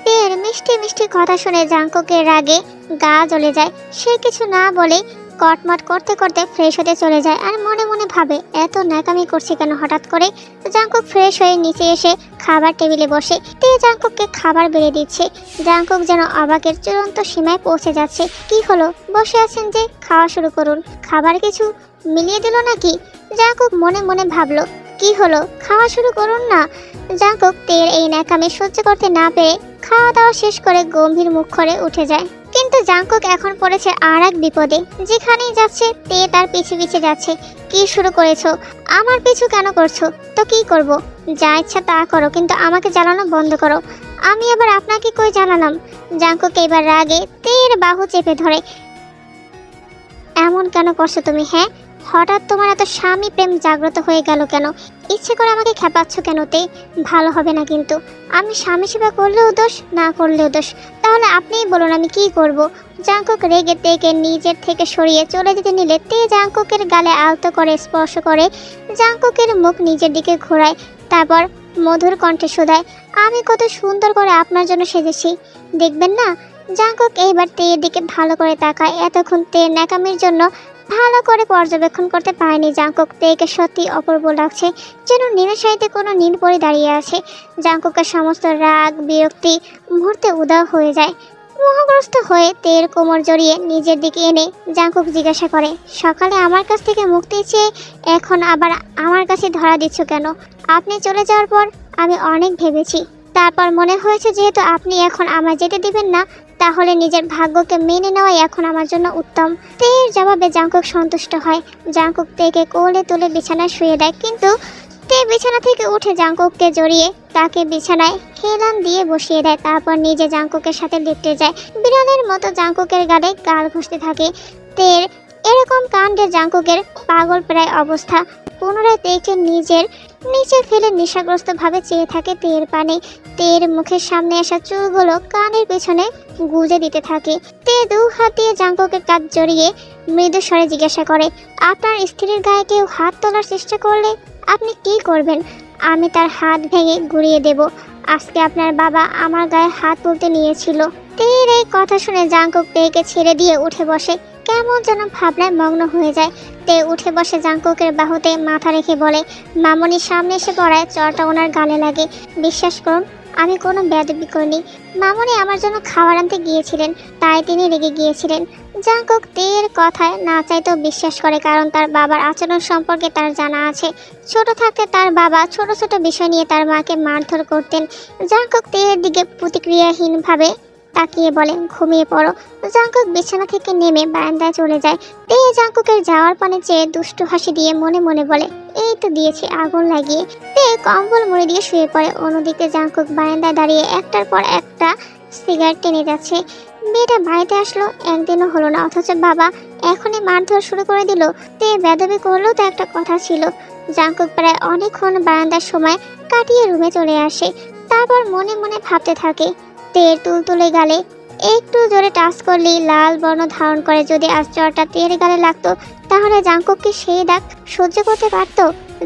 Speaker 1: তের মিষ্টি মিষ্টি কথা শুনে জাংকুকের রাগে গা জ্বলে যায়। সে কিছু না বলে কটমট করতে করতে ফ্রেশ হতে চলে যায়, আর মনে মনে ভাবে এত ন্যাকামি করছে কেন হঠাৎ করে। জাংকুক ফ্রেশ হয়ে নিচে এসে খাবার টেবিলে বসে। তে জাংকুককে খাবার বেড়ে দিচ্ছে। জাংকুক যেন অবাকের চূড়ান্ত সীমায় পৌঁছে যাচ্ছে। কি হলো, বসে আছেন যে, খাওয়া শুরু করুন। খাবার কিছু মিলিয়ে দিল নাকি? জাংকুক মনে মনে ভাবলো, কি হলো, খাওয়া শুরু করুন না। জাংকুক তের এই ন্যাকামি সহ্য করতে না পেরে খাওয়া দাওয়া শেষ করে গম্ভীর মুখ করে উঠে যায়। কিন্তু জাংকুক এখন পড়েছে আর এক বিপদে। যেখানেই যাচ্ছে তে তার পিছু পিছে যাচ্ছে। কি শুরু করেছো? আমার পিছু কেন করছো? তো কি করব? যা ইচ্ছা তা করো, কিন্তু আমাকে জ্বালানো বন্ধ করো। আমি আবার আপনাকে কই জ্বালালাম? জাংকুক এবার রাগে তের বাহু চেপে ধরে। এমন কেন করছো তুমি? হ্যাঁ, হঠাৎ তোমার এত স্বামী প্রেম জাগ্রত হয়ে গেল কেন? ইচ্ছে করে আমাকে খেপাচ্ছ কেন? তে ভালো হবে না কিন্তু। আমি স্বামী সেবা করলেও দোষ, না করলেও দোষ। তাহলে আপনিই বলুন আমি কি করব? জাংকুক রেগে তেকে নিজের থেকে সরিয়ে চলে যেতে নিলে তে জাংকুকের গালে আলতো করে স্পর্শ করে জাংকুকের মুখ নিজের দিকে ঘোরায়। তারপর মধুর কণ্ঠে শোধায়, আমি কত সুন্দর করে আপনার জন্য সেজেছি, দেখবেন না? জাংকুক এইবার তের দিকে ভালো করে তাকায়। এতক্ষণ তের ন্যাকামির জন্য ভালো করে পর্যবেক্ষণ করতে পারেনি জাংকুক। তেকে সত্যি অপূর্ব লাগছে, যেন নীলশাড়িতে কোনো নীলপরি দাঁড়িয়ে আছে। জাংকুকের সমস্ত রাগ বিরক্তি মুহূর্তে উধাও হয়ে যায়। মোহগ্রস্ত হয়ে তের কোমর জড়িয়ে নিজের দিকে এনে জাংকুক জিজ্ঞাসা করে, সকালে আমার কাছ থেকে মুক্তি চেয়ে এখন আবার আমার কাছে ধরা দিচ্ছ কেন? আপনি চলে যাওয়ার পর আমি অনেক ভেবেছি, তারপর মনে হয়েছে যেহেতু আপনি এখন আমায় যেতে দিবেন না, তাহলে নিজের ভাগ্যকে মেনে নেওয়াই এখন আমার জন্য উত্তম। তের জবাবে জাংকুক সন্তুষ্ট হয়। জাংকুক তেকে কোলে তুলে বিছানায় শুয়ে দেয়, কিন্তু তে বিছানা থেকে উঠে জাংকুককে জড়িয়ে তাকে বিছানায় হেলান দিয়ে বসিয়ে দেয়। তারপর নিজে জাংকুকের সাথে লিপ্টে যায়। বিড়ালের মতো জাংকুকের গালে গাল ঘষতে থাকে। তের এরকম কাণ্ডে জাংকুকের পাগল প্রায় অবস্থা। পুনরায় তেকে নিজের নিচে ফেলে নেশাগ্রস্ত ভাবে চেয়ে থাকে তের পানে। তের মুখের সামনে আসা চুলগুলো কানের পেছনে গুজে দিতে থাকে। তে দু হাত দিয়ে জাংকুকের কাঁধ জড়িয়ে মৃদু স্বরে জিজ্ঞাসা করে, আপনার স্ত্রীর গায়ে কেউ হাত তোলার চেষ্টা করলে আপনি কি করবেন? আমি তার হাত ভেঙে গুঁড়িয়ে দেব। আজকে আপনার বাবা আমার গায়ে হাত তুলতে নিয়েছিল। তের এই কথা শুনে জাংকুক তেকে ছেড়ে দিয়ে উঠে বসে। কেমন যেন ভাবনায় মগ্ন হয়ে যায়। তে উঠে বসে জাংকুকের বাহুতে মাথা রেখে বলে, মামনির সামনে এসে পড়ায় চরটা ওনার গালে লাগে। বিশ্বাস করুন, আমি কোনো বেয়াদবি করিনি। মামনি আমার জন্য খাবার আনতে গিয়েছিলেন, তাই তিনি রেগে গিয়েছিলেন। জাংকুক তের কথায় না চাইতেও বিশ্বাস করে, কারণ তার বাবার আচরণ সম্পর্কে তার জানা আছে। ছোট থাকতে তার বাবা ছোট ছোট বিষয় নিয়ে তার মাকে মারধর করতেন। জাংকুক তের দিকে প্রতিক্রিয়াহীনভাবে তাকিয়ে বলে, ঘুমিয়ে পড়ো। জাংকুক বিছানা থেকে নেমে বারান্দায় চলে যায়। তে জাংকুকের যাওয়ার পানে চেয়ে দুষ্টু হাসি দিয়ে মনে মনে বলে, এই তো দিয়েছে আগুন লাগিয়ে। তে কম্বল মুড়ি দিয়ে শুয়ে পড়ে। অন্যদিকে জাংকুক বারান্দায় দাঁড়িয়ে একটার পর একটা সিগারেট টেনে যাচ্ছে। মেয়েটা বাড়িতে আসলো একদিনও হলো না, অথচ বাবা এখনই মারধর শুরু করে দিল। তে বেদবি করলেও তো একটা কথা ছিল। জাংকুক প্রায় অনেকক্ষণ বারান্দার সময় কাটিয়ে রুমে চলে আসে। তারপর মনে মনে ভাবতে থাকে, তের তুলতুলে গালে একটু জোরে টাচ করলেই লাল বর্ণ ধারণ করে। যদি আজ জ্বরটা তের গালে লাগতো, তাহলে জাংকুক কি সেই দাগ সহ্য করতে পারত?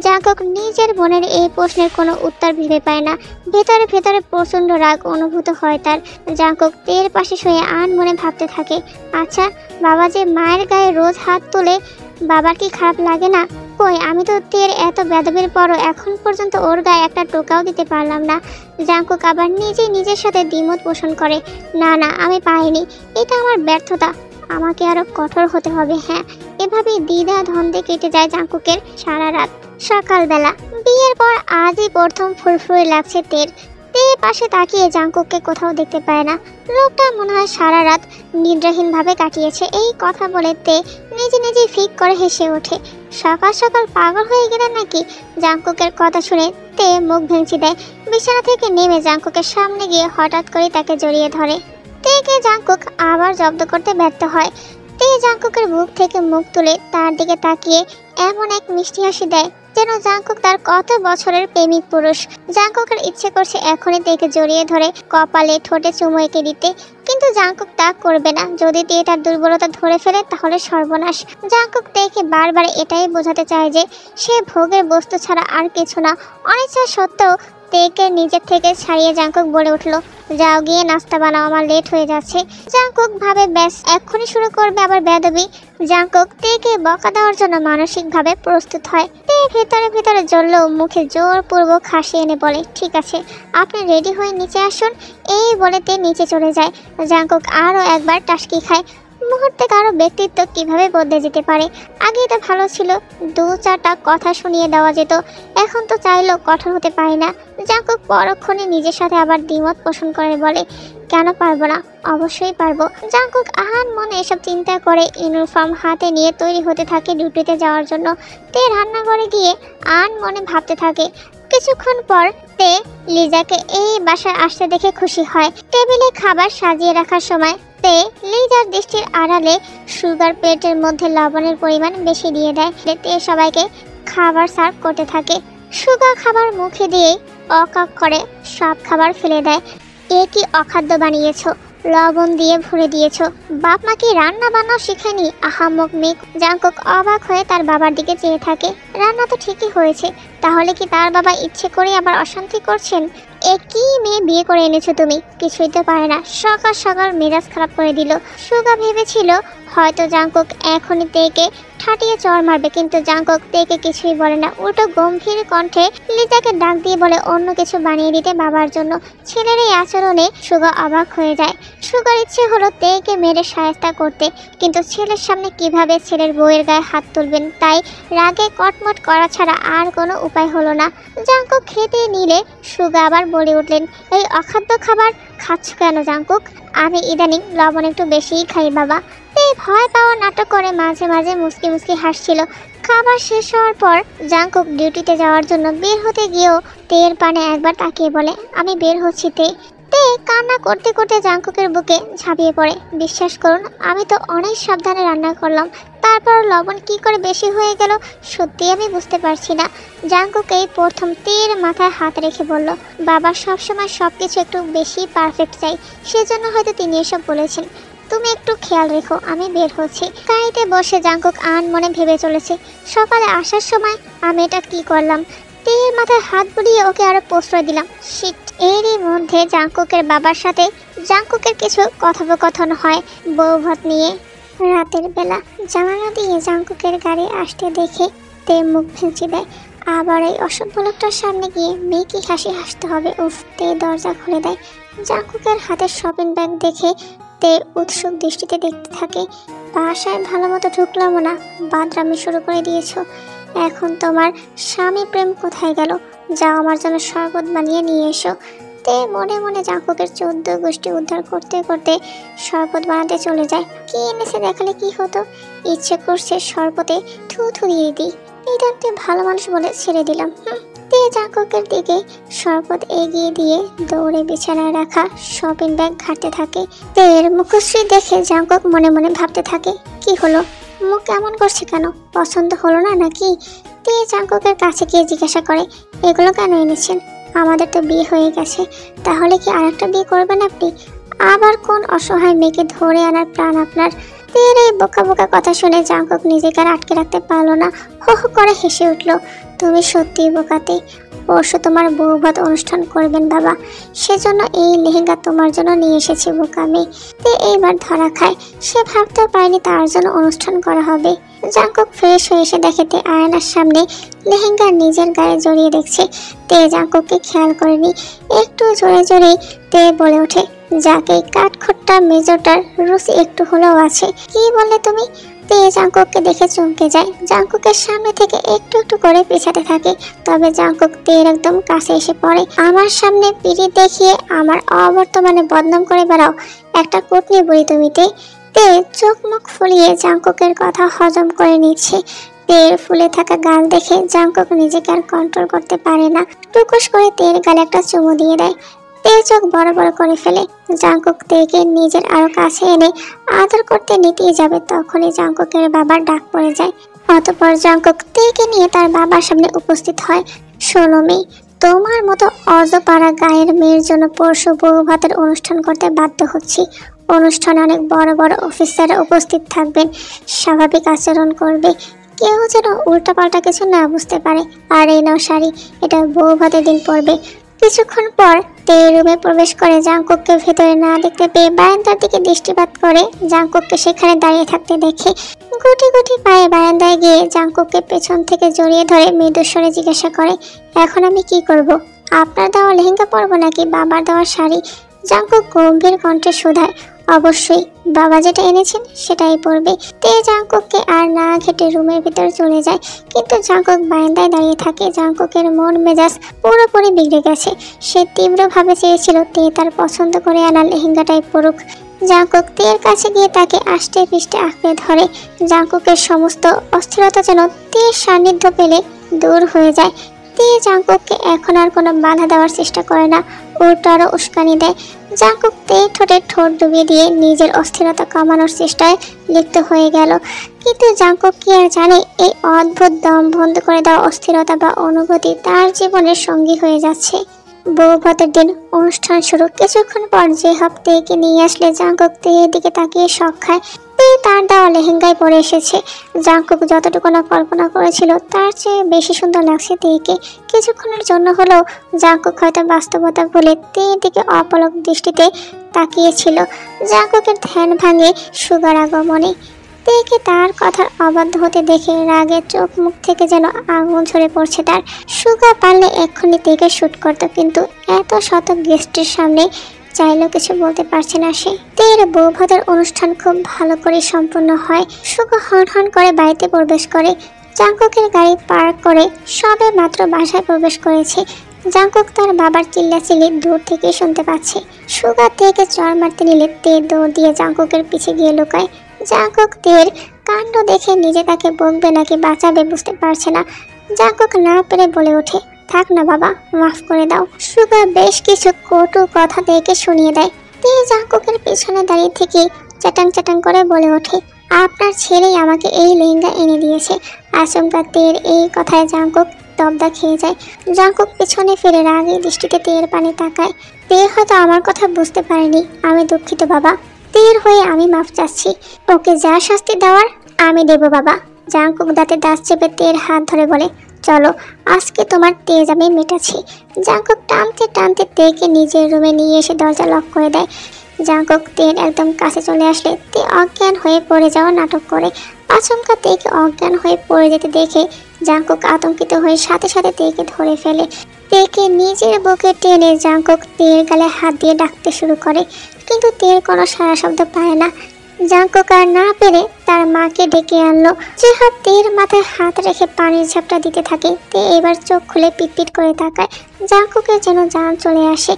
Speaker 1: জাংকুক নিজের বোনের এই প্রশ্নের কোনো উত্তর ভেবে পায় না। ভেতরে ভেতরে প্রচণ্ড রাগ অনুভূত হয় তার। জাংকুক তের পাশে শুয়ে মনে ভাবতে থাকে, আচ্ছা বাবা যে মায়ের গায়ে রোজ হাত তোলে, বাবার কি খারাপ লাগে না? কই, আমি তো তের এত বেদবির পরও এখন পর্যন্ত ওর গায়ে একটা টোকাও দিতে পারলাম না। জাংকুক আবার নিজের সাথে দ্বিমত পোষণ করে, না না, আমি পাইনি, এটা আমার ব্যর্থতা, আমাকে আরো কঠোর হতে হবে। হ্যাঁ, এভাবেই দ্বিধা দ্বন্দ্বে কেটে যায় জাংকুকের সারা রাত। সকালবেলা বিয়ের পর আজই প্রথম ফুরফুরে লাগছে তের। তে পাশে তাকিয়ে জাংকুককে কোথাও দেখতে পায় না। লোকটা মনে হয় সারা রাত নিদ্রাহীনভাবে কাটিয়েছে। এই কথা বলে তে নিজে ফিক করে হেসে ওঠে। সকাল সকাল পাগল হয়ে গেলেন নাকি? জাংকুকের কথা শুনে তে মুখ ভেঙচি দেয়। বিছানা থেকে নেমে জাংকুকের সামনে গিয়ে হঠাৎ করে তাকে জড়িয়ে ধরে। তেকে জাংকুক আবার জব্দ করতে ব্যর্থ হয়। তে জাংকুকের বুক থেকে মুখ তুলে তার দিকে তাকিয়ে এমন এক মিষ্টি হাসি দেয় যেন জাংকুক তার কত বছরের প্রেমিক পুরুষ। জাংকুকের ইচ্ছে করছে এখনই তেকে জড়িয়ে ধরে কপালে ঠোঁটে চুমু এঁকে দিতে, কিন্তু জাংকুক তা করবে না। যদি তে তার দুর্বলতা ধরে ফেলে তাহলে সর্বনাশ। জাংকুক তেকে বারবার এটাই বোঝাতে চায় যে সে ভোগের বস্তু ছাড়া আর কিছু না। অনিচ্ছা সত্ত্বেও তেকে নিজের থেকে ছাড়িয়ে জাংকুক বলে উঠলো, যাও গিয়ে নাস্তা বানাও, আমার লেট হয়ে যাচ্ছে। জাংকুক ভাবে ব্যাস এক্ষুনি শুরু করবে আবার বেয়াদবি। জাংকুক তেকে বকা দেওয়ার জন্য মানসিকভাবে প্রস্তুত হয়। তে ভেতরে ভেতরে জ্বললেও মুখে জোরপূর্বক হাসি এনে বলে, ঠিক আছে, আপনি রেডি হয়ে নিচে আসুন। এই বলে তে নিচে চলে যায়। জাংকুক আরও একবার টাসকি খায়। মুহূর্তে কারো ব্যক্তিত্ব কিভাবে বদলে যেতে পারে। আগেই তো ভালো ছিল, দু চারটা কথা শুনিয়ে দেওয়া যেত, এখন তো চাইলেও কঠোর হতে পারি না। জাংকুক পরক্ষণে নিজের সাথে আবার দ্বিমত পোষণ করে বলে, কেন পারবো না? অবশ্যই পারবো। জাংকুক মনে এসব চিন্তা করে ইউনিফর্ম হাতে নিয়ে তৈরি হতে থাকে ডিউটিতে যাওয়ার জন্য। তে রান্নাঘরে গিয়ে মনে ভাবতে থাকে। কিছুক্ষণ পর তে লিজাকে এই বাসায় আসতে দেখে খুশি হয়। টেবিলে খাবার সাজিয়ে রাখার সময় তে লিজার দৃষ্টির আড়ালে সুগার প্লেটের মধ্যে লবণের পরিমাণ বেশি দিয়ে দেয়। তে সবাইকে খাবার সার্ভ করতে থাকে। সুগা খাবার মুখে দিয়ে অকাক করে সব খাবার ফেলে দেয়। এ কি অখাদ্য বানিয়েছো, লবণ দিয়ে ভরে দিয়েছো, বাপ মা কি রান্না বান্নাও শিখেনি? আহাম্মক মেয়ে। জাংকুক অবাক হয়ে তার বাবার দিকে চেয়ে থাকে। রান্না তো ঠিকই হয়েছে, তাহলে কি তার বাবা ইচ্ছে করে আবার অশান্তি করছেন? এ কি মেয়ে বিয়ে করে এনেছো তুমি? কিছুই তো পারে না। সকাল সকাল মেজাজ খারাপ করে দিল। সুগা ভেবেছিল হয়তো জাংকুক এখনই তেকে ঠাটিয়ে চড় মারবে, কিন্তু জাংকুক তেকে কিছুই বলে না। উল্টো গম্ভীর কণ্ঠে লিজাকে ডাক দিয়ে বলে অন্য কিছু বানিয়ে দিতে বাবার জন্য। ছেলের এই আচরণে সুগা অবাক হয়ে যায়। সুগার ইচ্ছে হলো তেকে মেরে শায়েস্তা করতে, কিন্তু ছেলের সামনে কিভাবে ছেলের বউয়ের গায়ে হাত তুলবেন, তাই রাগে কটমট করা ছাড়া আর কোনো উপায় হলো না। জাংকুক খেতে নিলে সুগা আবার বলে উঠলেন, এই অখাদ্য খাবার খাচ্ছ কেন জাংকুক? আমি ইদানিং লবণ একটু বেশিই খাই বাবা। এই ভয় পাওয়া নাটক করে মাঝে মাঝে মুসকি মুসকি হাসছিল। খাবার শেষ হওয়ার পর জাংকুক ডিউটিতে যাওয়ার জন্য বের হতে গিয়েও তের পানে একবার তাকিয়ে বলে, আমি বের হচ্ছি তে। তে কান্না করতে করতে জাংকুকের বুকে ঝাঁপিয়ে পড়ে। বিশ্বাস করুন, আমি তো অনেক সাবধানে রান্না করলাম, তারপর লবণ কি করে বেশি হয়ে গেল সত্যি আমি বুঝতে পারছি না। জাংকুক এই প্রথম তের মাথায় হাত রেখে বলল, বাবা সবসময় সবকিছু একটু বেশি পারফেক্ট চাই, সেজন্য হয়তো তিনি এসব বলেছেন। তুমি একটু খেয়াল রেখো, আমি বের হচ্ছি। গাড়িতে বসে জাংকুক মনে ভেবে চলেছে, সকালে আসার সময় আমি এটা কি করলাম। তের মাথায় হাত বুলিয়ে ওকে আরো প্রশ্রয় দিলাম। শিট। এরই মধ্যে জাংকুকের বাবার সাথে জাংকুকের কিছু কথোপকথন হয় বউভাত নিয়ে। রাতের বেলা জানালা দিয়ে জাংকুকের গাড়ি আসতে দেখে তে মুখ ভেঙচি দেয়। আবার এই অসভ্য লোকটার সামনে গিয়ে মেয়েকে হাসি হাসতে হবে। উফ, তে দরজা খুলে দেয়। জাংকুকের হাতের শপিং ব্যাগ দেখে তে উৎসুক দৃষ্টিতে দেখতে থাকে। বাসায় ভালো মতো ঢুকলামও না, বাদরামি শুরু করে দিয়েছো। এখন তোমার স্বামী প্রেম কোথায় গেল? যাও আমার জন্য শরবত বানিয়ে নিয়ে এসো। তে মনে মনে জাংকুকের 14 গোষ্ঠী উদ্ধার করতে করতে শরবত বানাতে চলে যায়। কি এনেছে দেখালে কি হতো? ইচ্ছে করছে শরবতে থু থু দিয়ে দিই। নিতান্তই ভালো মানুষ বলে ছেড়ে দিলাম। তে জাংকুকের দিকে শরবত এগিয়ে দিয়ে দৌড়ে বিছানায় রাখা শপিং ব্যাগ ঘাঁটতে থাকে। তের মুখশ্রী দেখে জাংকুক মনে মনে ভাবতে থাকে, কি হলো, মুখ কেমন করছে কেন? পছন্দ হলো না নাকি? তে জাংকুকের কাছে গিয়ে জিজ্ঞাসা করে, এগুলো কেন এনেছেন? আমাদের তো বিয়ে হয়ে গেছে, তাহলে কি আরেকটা বিয়ে করবেন আপনি? আবার কোন অসহায় মেয়েকে ধরে আনার প্ল্যান আপনার? তের এই বোকা বোকা কথা শুনে জাংকুক নিজেকে আর আটকে রাখতে পারলো না, হো হো করে হেসে উঠল। তুমি সত্যিই বোকাতে। পরশু তোমার বউভাত অনুষ্ঠান করবেন বাবা, সেজন্য এই লেহেঙ্গা তোমার জন্য নিয়ে এসেছি বোকা মেয়ে। তে এইবার ধরা খায়, সে ভাবতেও পারেনি তার জন্য অনুষ্ঠান করা হবে। জাংকুক ফ্রেশ হয়ে এসে দেখে তে আয়নার সামনে লেহেঙ্গা নিজের গায়ে জড়িয়ে দেখছে। তে জাংকুককে খেয়াল করেনি। একটু জোরে জোরে তে বলে ওঠে, যাকে কাঠখোট্টা মেজরটার রুচি একটু হলেও আছে। কি বললে তুমি? তে জাংকুককে দেখে চমকে যায়। জাংকুকের সামনে থেকে একটু একটু করে পিছাতে থাকে, তবে জাংকুক তের একদম কাছে এসে পড়ে। আমার সামনে পিড়ি দেখিয়ে আমার অবর্তমানে বদনাম করে বেড়াও, একটা কুটনি বুড়ি তুমি। তে চোখ মুখ ফুলিয়ে জাংকুকের কথা হজম করে নিচ্ছে। তের ফুলে থাকা গাল দেখে জাংকুক নিজেকে আর কন্ট্রোল করতে পারে না, টুকুস করে তের গালে একটা চুমু দিয়ে দেয়। তে চোখ বড় বড় করে ফেলে। জাংকুক তেকে নিজের আরো কাছে এনে আদর করতে নিতেই যাবে, তখনই জাংকুকের বাবার ডাক পড়ে যায়। অতঃপর জাংকুক তেকে নিয়ে তার বাবার সামনে উপস্থিত হয়। শোনো মেয়ে, তোমার মতো অজপাড়া গায়ের মেয়ের জন্য পরশু বউভাতের অনুষ্ঠান করতে বাধ্য হচ্ছি। অনুষ্ঠানে অনেক বড় বড় অফিসাররা উপস্থিত থাকবেন, স্বাভাবিক আচরণ করবে, কেউ যেন উল্টাপাল্টা কিছু না বুঝতে পারে। আর এই নাও শাড়ি, এটা বউভাতের দিন পরবে। কিছুক্ষণ পর তে রুমে প্রবেশ করে জাংকুককে ভেতরে না দেখতে পেয়ে বারান্দার দিকে দৃষ্টিপাত করে জাংকুককে সেখানে দাঁড়িয়ে থাকতে দেখে গুটি গুটি পায়ে বারান্দায় গিয়ে জাংকুককে পেছন থেকে জড়িয়ে ধরে মৃদুস্বরে জিজ্ঞাসা করে, এখন আমি কি করব? আপনার দেওয়া লেহেঙ্গা পরবো নাকি বাবার দেওয়া শাড়ি? জাংকুক গম্ভীর কণ্ঠে শোধায়, অবশ্যই বাবা যেটা এনেছেন সেটাই পরবে। তে জাংকুককে আর না ঘেটে রুমের ভিতর চলে যায়, কিন্তু জাংকুক বারান্দায় দাঁড়িয়ে থাকে। জাংকুকের মন মেজাজ পুরোপুরি বিগড়ে গেছে। সে তীব্রভাবে চেয়েছিল তে তার পছন্দ করে আনা লেহেঙ্গাটাই পরুক। জাংকুক তের কাছে গিয়ে তাকে আষ্টে পৃষ্ঠে আঁকড়ে ধরে। জাংকুকের সমস্ত অস্থিরতা যেন তের সান্নিধ্য পেলে দূর হয়ে যায়। তে জাংকুককে এখন আর কোনো বাধা দেওয়ার চেষ্টা করে না, উল্টো আরো উস্কানি দেয়। জাংকুক তে ঠোঁটে ঠোঁট ডুবিয়ে দিয়ে নিজের অস্থিরতা কমানোর চেষ্টায় লিপ্ত হয়ে গেল। কিন্তু জাংকুক কি আর জানে, এই অদ্ভুত দম বন্ধ করে দেওয়া অস্থিরতা বা অনুভূতি তার জীবনের সঙ্গী হয়ে যাচ্ছে। বউভাতের দিন অনুষ্ঠান শুরু। কিছুক্ষণ পর যে তেকে নিয়ে আসলে জাংকুক তের দিকে তাকিয়ে শখ খায়। তে তার দেওয়া লেহেঙ্গায় পরে এসেছে। জাংকুক যতটুকু না কল্পনা করেছিল তার চেয়ে বেশি সুন্দর লাগছে তেকে। কিছুক্ষণের জন্য হলেও জাংকুক হয়তো বাস্তবতা ভুলে তের দিকে অপলক দৃষ্টিতে তাকিয়েছিল। জাংকুকের ধ্যান ভাঙে সুগার আগমনে। তেকে তার কথার অবাধ্য হতে দেখে রাগে চোখ মুখ থেকে যেন আগুন ঝরে পড়ছে তার। সুগা পারলে এক্ষুনি তেকে শুট করত, কিন্তু এত শত গেস্টের সামনে চাইলেও কিছু বলতে পারছে না সে। তের বউভাতের অনুষ্ঠান খুব ভালো করে সম্পূর্ণ হয়। সুগা হন হন করে বাড়িতে প্রবেশ করে। জাংকুকের গাড়ি পার্ক করে সবে মাত্র বাসায় প্রবেশ করেছে। জাংকুক তার বাবার চিল্লাচিল্লি দূর থেকে শুনতে পাচ্ছে। সুগা তেকে চড় মারতে নিলে তে দৌড় দিয়ে জাংকুকের পিছে গিয়ে লুকায়। জাংকুক তের কাণ্ড দেখে নিজে তাকে বকবে নাকি বাঁচাবে বুঝতে পারছে না। জাংকুক না পেরে বলে ওঠে, থাক না বাবা, মাফ করে দাও। সুগা বেশ কিছু কটু কথা তেকে শুনিয়ে দেয়। তে জাংকুকের পিছনে দাঁড়িয়ে থেকে চাটাং চাটাং করে বলে ওঠে, আপনার ছেলেই আমাকে এই লেহেঙ্গা এনে দিয়েছে। আচমকা তের এই কথায় জাংকুক তবদা খেয়ে যায়। জাংকুক পিছনে ফিরে রাগে দৃষ্টিতে তের পানে তাকায়। তে হয়তো আমার কথা বুঝতে পারেনি, আমি দুঃখিত বাবা। তের হয়ে আমি মাফ চাচ্ছি, ওকে যা শাস্তি দেওয়ার আমি দেব বাবা। জাংকুক দাঁতে দাঁত চেপে তের হাত ধরে বলে, চলো আজকে তোমার তেজ আমি মেটাচ্ছি। জাংকুক টানতে টানতে তেকে নিজের রুমে নিয়ে এসে দরজা লক করে দেয়। জাঙ্কুক তের একদম কাছে চলে আসলে তে অজ্ঞান হয়ে পড়ে যাওয়ার নাটক করে। আচমকা তেকে অজ্ঞান হয়ে পড়ে যেতে দেখে জাঙ্কুক আতঙ্কিত হয়ে সাথে সাথে তেকে ধরে ফেলে। তেকে নিজের বুকে টেনে জাঙ্কুক তের গালে হাত দিয়ে ডাকতে শুরু করে, কিন্তু তের কোনো সাড়া শব্দ পায় না। জাঙ্কুক আর না পেরে তার মাকে ডেকে আনলো। যেহব তের মাথায় হাত রেখে পানির ঝাপটা দিতে থাকে। তে এবার চোখ খুলে পিটপিট করে তাকায়। জাঙ্কুকের যেন জান চলে আসে।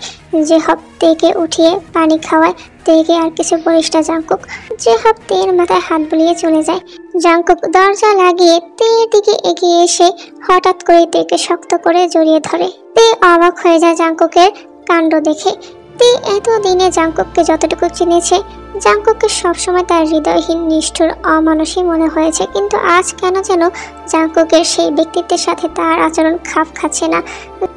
Speaker 1: যেহব তেকে উঠিয়ে পানি খাওয়ায়। তেকে আর কিছু বলিস না জাঙ্কুক। যেহব তের মাথায় হাত বুলিয়ে চলে যায়। জাঙ্কুক দরজা লাগিয়ে তের দিকে এগিয়ে এসে হঠাৎ করে তেকে শক্ত করে জড়িয়ে ধরে। তে অবাক হয়ে যায় জাঙ্কুকের কাণ্ড দেখে। তে এতদিনে জাঙ্কুককে যতটুকু চিনেছে, জাঙ্কুককে সবসময় তার হৃদয়হীন নিষ্ঠুর অমানুষই মনে হয়েছে, কিন্তু আজ কেন যেন জাঙ্কুকের সেই ব্যক্তিত্বের সাথে তার আচরণ খাপ খাচ্ছে না।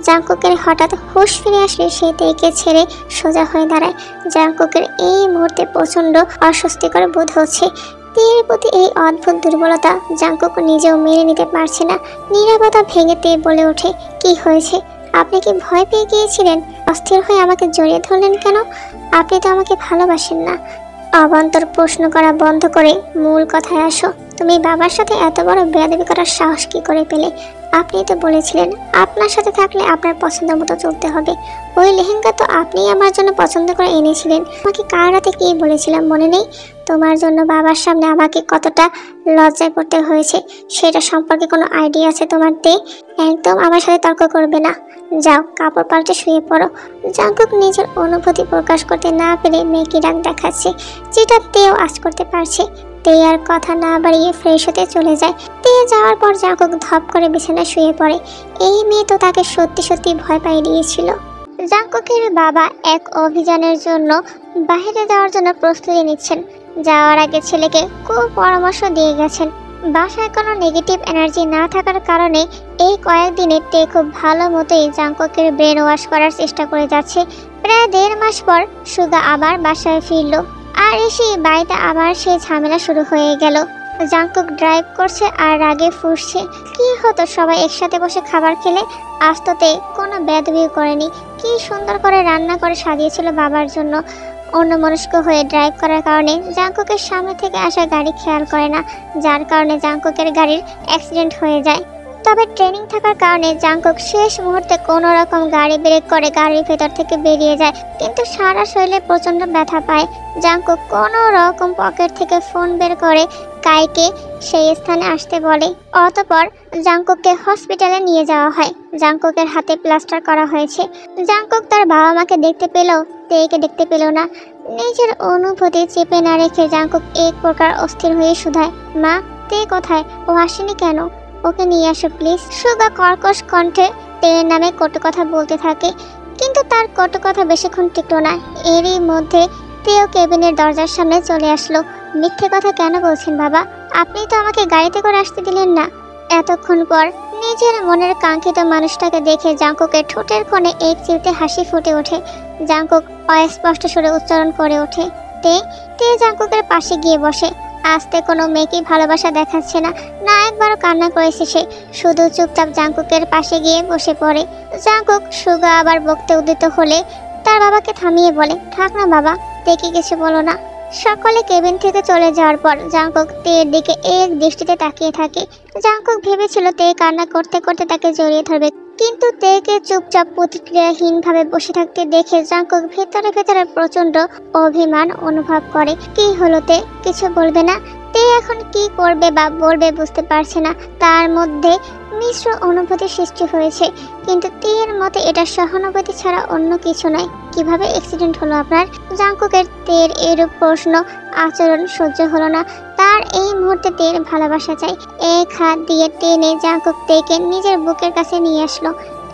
Speaker 1: জাঙ্কুকের হঠাৎ হুঁশ ফিরে আসলে সে তেকে ছেড়ে সোজা হয়ে দাঁড়ায়। জাঙ্কুকের এই মুহূর্তে প্রচণ্ড অস্বস্তিকর বোধ হচ্ছে। তের প্রতি এই অদ্ভুত দুর্বলতা জাঙ্কুক নিজেও মেনে নিতে পারছে না। নীরবতা ভেঙে তে বলে ওঠে, কি হয়েছে? আপনি কি ভয় পেয়ে গিয়েছিলেন? অস্থির হয়ে আমাকে জড়িয়ে ধরলেন কেন? আপনি তো আমাকে ভালোবাসেন না। অবান্তর প্রশ্ন করা বন্ধ করে মূল কথায় আসো। তুমি বাবার সাথে এত বড় বেয়াদবি করার সাহস কি করে পেলে? আপনি তো বলেছিলেন আপনার সাথে থাকলে আপনার পছন্দ মতো চলতে হবে। ওই লেহেঙ্গা তো আপনিই আমার জন্য পছন্দ করে এনেছিলেন। আমাকে কার রাতে কি বলেছিলাম মনে নেই? তোমার জন্য বাবার সামনে আমাকে কতটা লজ্জায় পড়তে হয়েছে সেটা সম্পর্কে কোনো আইডিয়া আছে তোমার? তে একদম আমার সাথে তর্ক করবে না। যাও কাপড় পাল্টে শুয়ে পড়ো। জাঙ্কুক নিজের অনুভূতি প্রকাশ করতে না পেরে মেয়েকে রাগ দেখাচ্ছে, যেটা তেও আজ করতে পারছে। তে আর কথা না বাড়িয়ে ফ্রেশ হতে চলে যায়। তে যাওয়ার পর জাঙ্কুক ধপ করে বিছানায় শুয়ে পড়ে। এই মেয়ে তো তাকে সত্যি সত্যি ভয় পাইয়ে দিয়েছিল। জাঙ্কুকের বাবা এক অভিযানের জন্য বাইরে যাওয়ার জন্য প্রস্তুতি নিচ্ছেন। যাওয়ার আগে ছেলেকে খুব পরামর্শ দিয়ে গেছেন। বাসায় কোনো নেগেটিভ এনার্জি না থাকার কারণে এই কয়েকদিনে তে খুব ভালো মতোই জাঙ্কুকের ব্রেন ওয়াশ করার চেষ্টা করে যাচ্ছে। প্রায় 1.5 মাস পর সুগা আবার বাসায় ফিরল, আর এসে বাড়িতে আবার সেই ঝামেলা শুরু হয়ে গেল। জাঙ্কুক ড্রাইভ করছে আর রাগে ফুঁসছে। কি হতো সবাই একসাথে বসে খাবার খেলে? আস্ততে কোনো বেদবিও করেনি। কি সুন্দর করে রান্না করে সাজিয়েছিল বাবার জন্য। অন্যমনস্ক হয়ে ড্রাইভ করার কারণে জাঙ্কুকের সামনে থেকে আসা গাড়ি খেয়াল করে না, যার কারণে জাঙ্কুকের গাড়ির অ্যাক্সিডেন্ট হয়ে যায়। তবে ট্রেনিং থাকার কারণে জাঙ্কুক শেষ মুহূর্তে কোনো রকম গাড়ি ব্রেক করে গাড়ির ভেতর থেকে বেরিয়ে যায়, কিন্তু সারা শরীরে প্রচণ্ড ব্যথা পায়। জাঙ্কুক কোনো রকম পকেট থেকে ফোন বের করে কাইকে সেই স্থানে আসতে বলে। অতঃপর জাঙ্কুককে হসপিটালে নিয়ে যাওয়া হয়। জাঙ্কুকের হাতে প্লাস্টার করা হয়েছে। জাঙ্কুক তার বাবা মাকে দেখতে পেল, তেকে দেখতে পেল না। নিজের অনুভূতি চেপে না রেখে জাঙ্কুক এক প্রকার অস্থির হয়ে শুধায়, মা তে কোথায়? ও আসেনি কেন? ওকে নিয়ে আসো প্লিজ। সুগা কর্কশ কণ্ঠে তের নামে কটু কথা বলতে থাকে, কিন্তু তার কটু কথা বেশিক্ষণ টিকলো না। এরই মধ্যে তেও কেবিনের দরজার সামনে চলে আসলো। মিথ্যে কথা কেন বলছেন বাবা? আপনি তো আমাকে গাড়িতে করে আসতে দিলেন না। এতক্ষণ পর নিজের মনের কাঙ্ক্ষিত মানুষটাকে দেখে জাঙ্কুকের ঠোঁটের কোণে এক চিলতে হাসি ফুটে ওঠে। জাঙ্কুক অস্পষ্ট সুরে উচ্চারণ করে ওঠে, তে। তে জাঙ্কুকের পাশে গিয়ে বসে। আস্তে কোনো মেয়েকেই ভালোবাসা দেখাচ্ছে না, না একবারও কান্না করেছে সে, শুধু চুপচাপ জাঙ্কুকের পাশে গিয়ে বসে পড়ে। জাঙ্কুক সুগা আবার বকতে উদ্যত হলে তার বাবাকে থামিয়ে বলে, থাক না বাবা, তেকে কিছু বলো না। সকলে কেবিন থেকে চলে যাওয়ার পর জাঙ্কুক তের দিকে এক দৃষ্টিতে তাকিয়ে থাকে। জাঙ্কুক ভেবেছিল তে কান্না করতে করতে তাকে জড়িয়ে ধরবে, কিন্তু তেকে চুপচাপ প্রতিক্রিয়াহীনভাবে বসে থাকতে দেখে জাঙ্কুক ভেতরে ভেতরে প্রচণ্ড অভিমান অনুভব করে। কি হলো তে? কিছু বলবে না? তে এখন কি করবে বা বলবে বুঝতে পারছে না। তার মধ্যে মিশ্র অনুভূতি সৃষ্টি হয়েছে, কিন্তু তের মতে এটা সহানুভূতি ছাড়া অন্য কিছু নয়। কিভাবে অ্যাক্সিডেন্ট হলো আপনার? জাঙ্কুকের তের এরূপ প্রশ্ন আচরণ সহ্য হলো না। তার এই মুহূর্তে তের ভালোবাসা চাই। এক হাত দিয়ে টেনে জাঙ্কুক তেকে নিজের বুকের কাছে নিয়ে আসলো।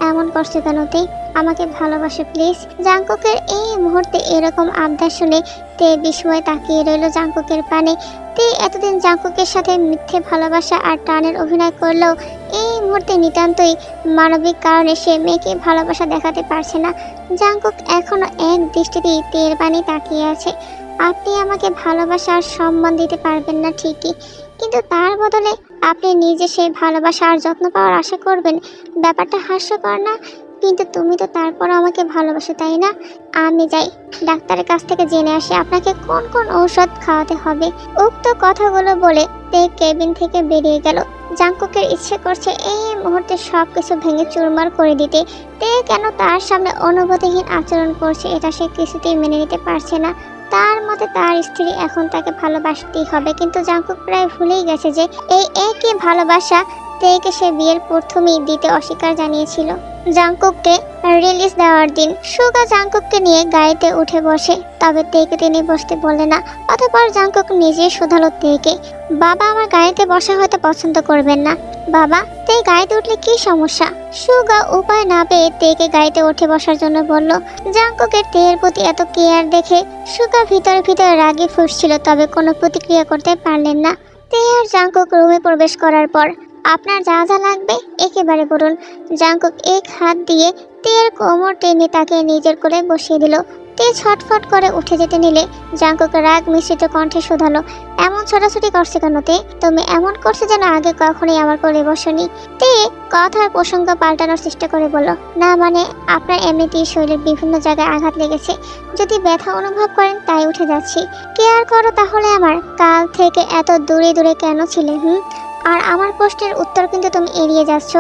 Speaker 1: এমন করছে কেন তে? আমাকে ভালোবাসো প্লিজ। জাঙ্কুকের এই মুহূর্তে এরকম আবদার শুনে তে বিস্ময়ে তাকিয়ে রইল জাঙ্কুকের পানে। তে এতদিন জাঙ্কুকের সাথে মিথ্যে ভালোবাসা আর টানের অভিনয় করলেও এই মুহূর্তে নিতান্তই মানবিক কারণে সে মেয়েকে ভালোবাসা দেখাতে পারছে না। জাঙ্কুক এখনো এক দৃষ্টিতেই তের পানে তাকিয়ে আছে। আপনি আমাকে ভালোবাসা আর সম্মান দিতে পারবেন না ঠিকই, কিন্তু তার বদলে আপনি নিজে সেই ভালোবাসা আর যত্ন পাওয়ার আশা করবেন। ব্যাপারটা হাস্যকর না? কিন্তু তুমি তো তারপর আমাকে ভালোবাসো, তাই না? আমি যাই, ডাক্তারের কাছ থেকে জেনে আসি আপনাকে কোন কোন ঔষধ খাওয়াতে হবে। উক্ত কথাগুলো বলে তে কেবিন থেকে বেরিয়ে গেল। জাংকুকের ইচ্ছে করছে এই মুহূর্তে সবকিছু ভেঙে চুরমার করে দিতে। তে কেন তার সামনে অনুভূতিহীন আচরণ করছে এটা সে কিছুতেই মেনে নিতে পারছে না। তার মতে তার স্ত্রী এখন তাকে ভালোবাসতেই হবে, কিন্তু জাংকুক প্রায় ভুলেই গেছে যে এই একই ভালোবাসা তেকে সে বিয়ের প্রথমেই দিতে অস্বীকার জানিয়েছিল। জাংকুককে রিলিজ দেওয়ার দিন সুগা জাংকুককে নিয়ে গাড়িতে উঠে বসে, তবে তেকে তিনি বসতে বলে না। অতঃপর জাংকুক নিজেই শোধালো তেকে, বাবা আমার গাড়িতে বসা হয়তো পছন্দ করবেন না। বাবা, তে গাড়িতে উঠলে কি সমস্যা? সুগা উপায় না পেয়ে তেকে গাড়িতে উঠে বসার জন্য বলল। জাংকুকের তের প্রতি এত কেয়ার দেখে সুগা ভিতরে ভিতরে রাগে ফুঁসছিল, তবে কোনো প্রতিক্রিয়া করতে পারলেন না। তে আর জাংকুক রুমে প্রবেশ করার পর, আপনার যা যা লাগবে একেবারে বলুন। জাংকুক এক হাত দিয়ে তের কোমর টেনে তাকে নিজের কোলে বসিয়ে দিল। তে ছটফট করে উঠে যেতে নিলে জাংকুক রাগ মিশ্রিত কণ্ঠে শোধালো, এমন ছোটাছুটি করছে কেন তে? তুমি এমন করছো যেন আগে কখনোই আমার কোলে বসনি। তে কথার প্রসঙ্গ পাল্টানোর চেষ্টা করে বলল, না মানে আপনার এমনিতেই শরীরের বিভিন্ন জায়গায় আঘাত লেগেছে, যদি ব্যথা অনুভব করেন তাই উঠে যাচ্ছি। কেয়ার করো তাহলে আমার। কাল থেকে এত দূরে দূরে কেন ছিলে? আর আমার প্রশ্নের উত্তর কিন্তু তুমি এড়িয়ে যাচ্ছ।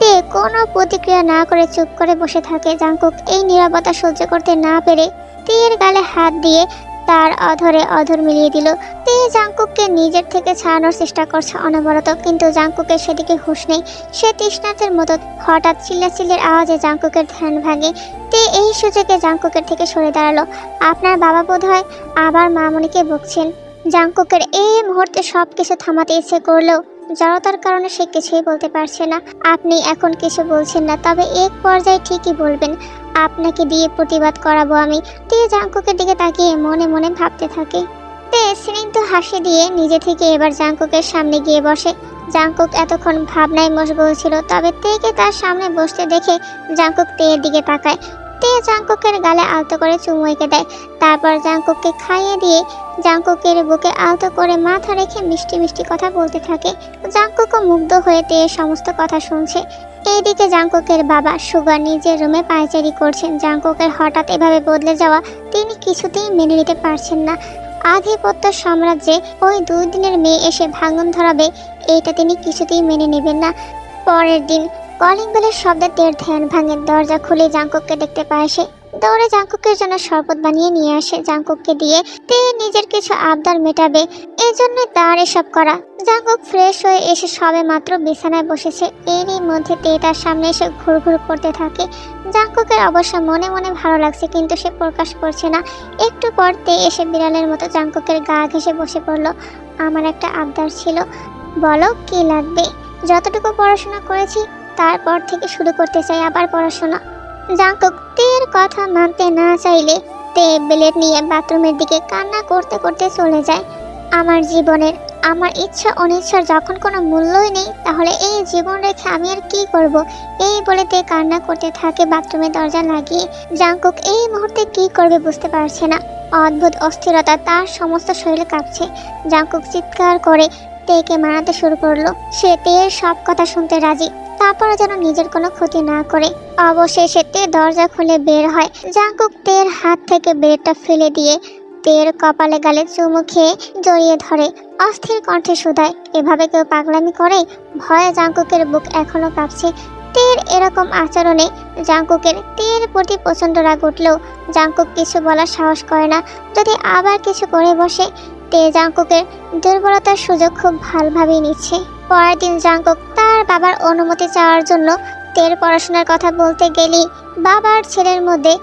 Speaker 1: তে কোনো প্রতিক্রিয়া না করে চুপ করে বসে থাকে। জাংকুক এই নীরবতা সহ্য করতে না পেরে তের গালে হাত দিয়ে তার অধরে অধর মিলিয়ে দিল। তে জাংকুককে নিজের থেকে ছাড়ানোর চেষ্টা করছে অনবরত, কিন্তু জাংকুকের সেদিকে হুঁশ নেই। সে তৃষ্ণার্তের মতো হঠাৎ চিল্লাচিল্লির আওয়াজে জাংকুকের ধ্যান ভাঙে। তে এই সুযোগে জাংকুকের থেকে সরে দাঁড়ালো। আপনার বাবা বোধহয় আবার মামুনিকে বকছেন। জাংকুকের এই মুহূর্তে সব কিছু থামাতে ইচ্ছে করলেও জড়তার কারণে সে কিছুই বলতে পারছে না। আপনি এখন কিছু বলছেন না, তবে এক পর্যায়ে ঠিকই বলবেন। আপনাকে দিয়ে প্রতিবাদ করাবো আমি। তে জাংকুকের দিকে তাকিয়ে মনে মনে ভাবতে থাকে। তে স্নিগ্ধ হাসি দিয়ে নিজে থেকে এবার জাংকুকের সামনে গিয়ে বসে। জাংকুক এতক্ষণ ভাবনায় মশগুল ছিল, তবে তেকে তার সামনে বসতে দেখে জাংকুক তের দিকে তাকায়। তে জাংকুকের গালে আলতো করে চুমু এঁকে দেয়। তারপর জাংকুককে খাইয়ে দিয়ে জাংকুকের বুকে আলতো করে মাথা রেখে মিষ্টি মিষ্টি কথা বলতে থাকে। জাংকুকও মুগ্ধ হয়ে তে সমস্ত কথা শুনছে। এইদিকে জাংকুকের বাবা সুগা নিজের রুমে পায়চারি করছেন। জাংকুকের হঠাৎ এভাবে বদলে যাওয়া তিনি কিছুতেই মেনে নিতে পারছেন না। আধিপত্য সাম্রাজ্যে ওই 2 দিনের মেয়ে এসে ভাঙন ধরাবে, এইটা তিনি কিছুতেই মেনে নেবেন না। পরের দিন কলিং বেলের শব্দে তের ধ্যান ভাঙে। দরজা খুলে জাংকুককে দেখতে পায় সে। দৌড়ে জাংকুকের জন্য শরবত বানিয়ে নিয়ে আসে। জাংকুককে দিয়ে তে নিজের কিছু আবদার মেটাবে, এই জন্য তার এসব করা। জাংকুক ফ্রেশ হয়ে এসে সবে মাত্র বিছানায় বসেছে, এরই মধ্যে তে তার সামনে এসে ঘুরঘুর করতে থাকে। জাংকুকের অবশ্য মনে মনে ভালো লাগছে, কিন্তু সে প্রকাশ করছে না। একটু পর তে এসে বিড়ালের মতো জাংকুকের গা ঘেঁষে বসে পড়ল। আমার একটা আবদার ছিল। বলো কি লাগবে? যতটুকু পড়াশোনা করেছি তারপর থেকে শুরু করতে চাই আবার পড়াশোনা। জাংকুক তের কথা মানতে না চাইলে তে বেলেট নিয়ে বাথরুমের দিকে কান্না করতে করতে চলে যায়। আমার জীবনের, আমার ইচ্ছা অনিচ্ছার যখন কোনো মূল্যই নেই, তাহলে এই জীবন রেখে আমি আর কি করব? এই বলে তে কান্না করতে থাকে বাথরুমের দরজা লাগিয়ে। জাংকুক এই মুহূর্তে কি করবে বুঝতে পারছে না। অদ্ভুত অস্থিরতা তার সমস্ত শরীরে কাঁপছে। জাংকুক চিৎকার করে তেকে মানাতে শুরু করলো। সে তের সব কথা শুনতে রাজি, তারপরে যেন নিজের কোনো ক্ষতি না করে। অবশেষে তে দরজা খুলে বের হয়। জাংকুক তের হাত থেকে বেলটা ফেলে দিয়ে তের কপালে গালে চুমু খেয়ে জড়িয়ে ধরে। অস্থির কণ্ঠে শুধায়, এভাবে কেউ পাগলামি করে? ভয়ে জাংকুকের বুক এখনো কাঁপছে। তের এরকম আচরণে জাংকুকের তের প্রতি প্রচণ্ড রাগ উঠলেও জাংকুক কিছু বলার সাহস করে না। যদি আবার কিছু করে বসে, তে জাংকুকের দুর্বলতার সুযোগ খুব ভালোভাবেই নিচ্ছে। পরের দিন জাংকুক তার বাবার অনুমতি চাওয়ার জন্য তের পড়াশোনার কথা বলতে গেলেই বাবার ছেলের মধ্যে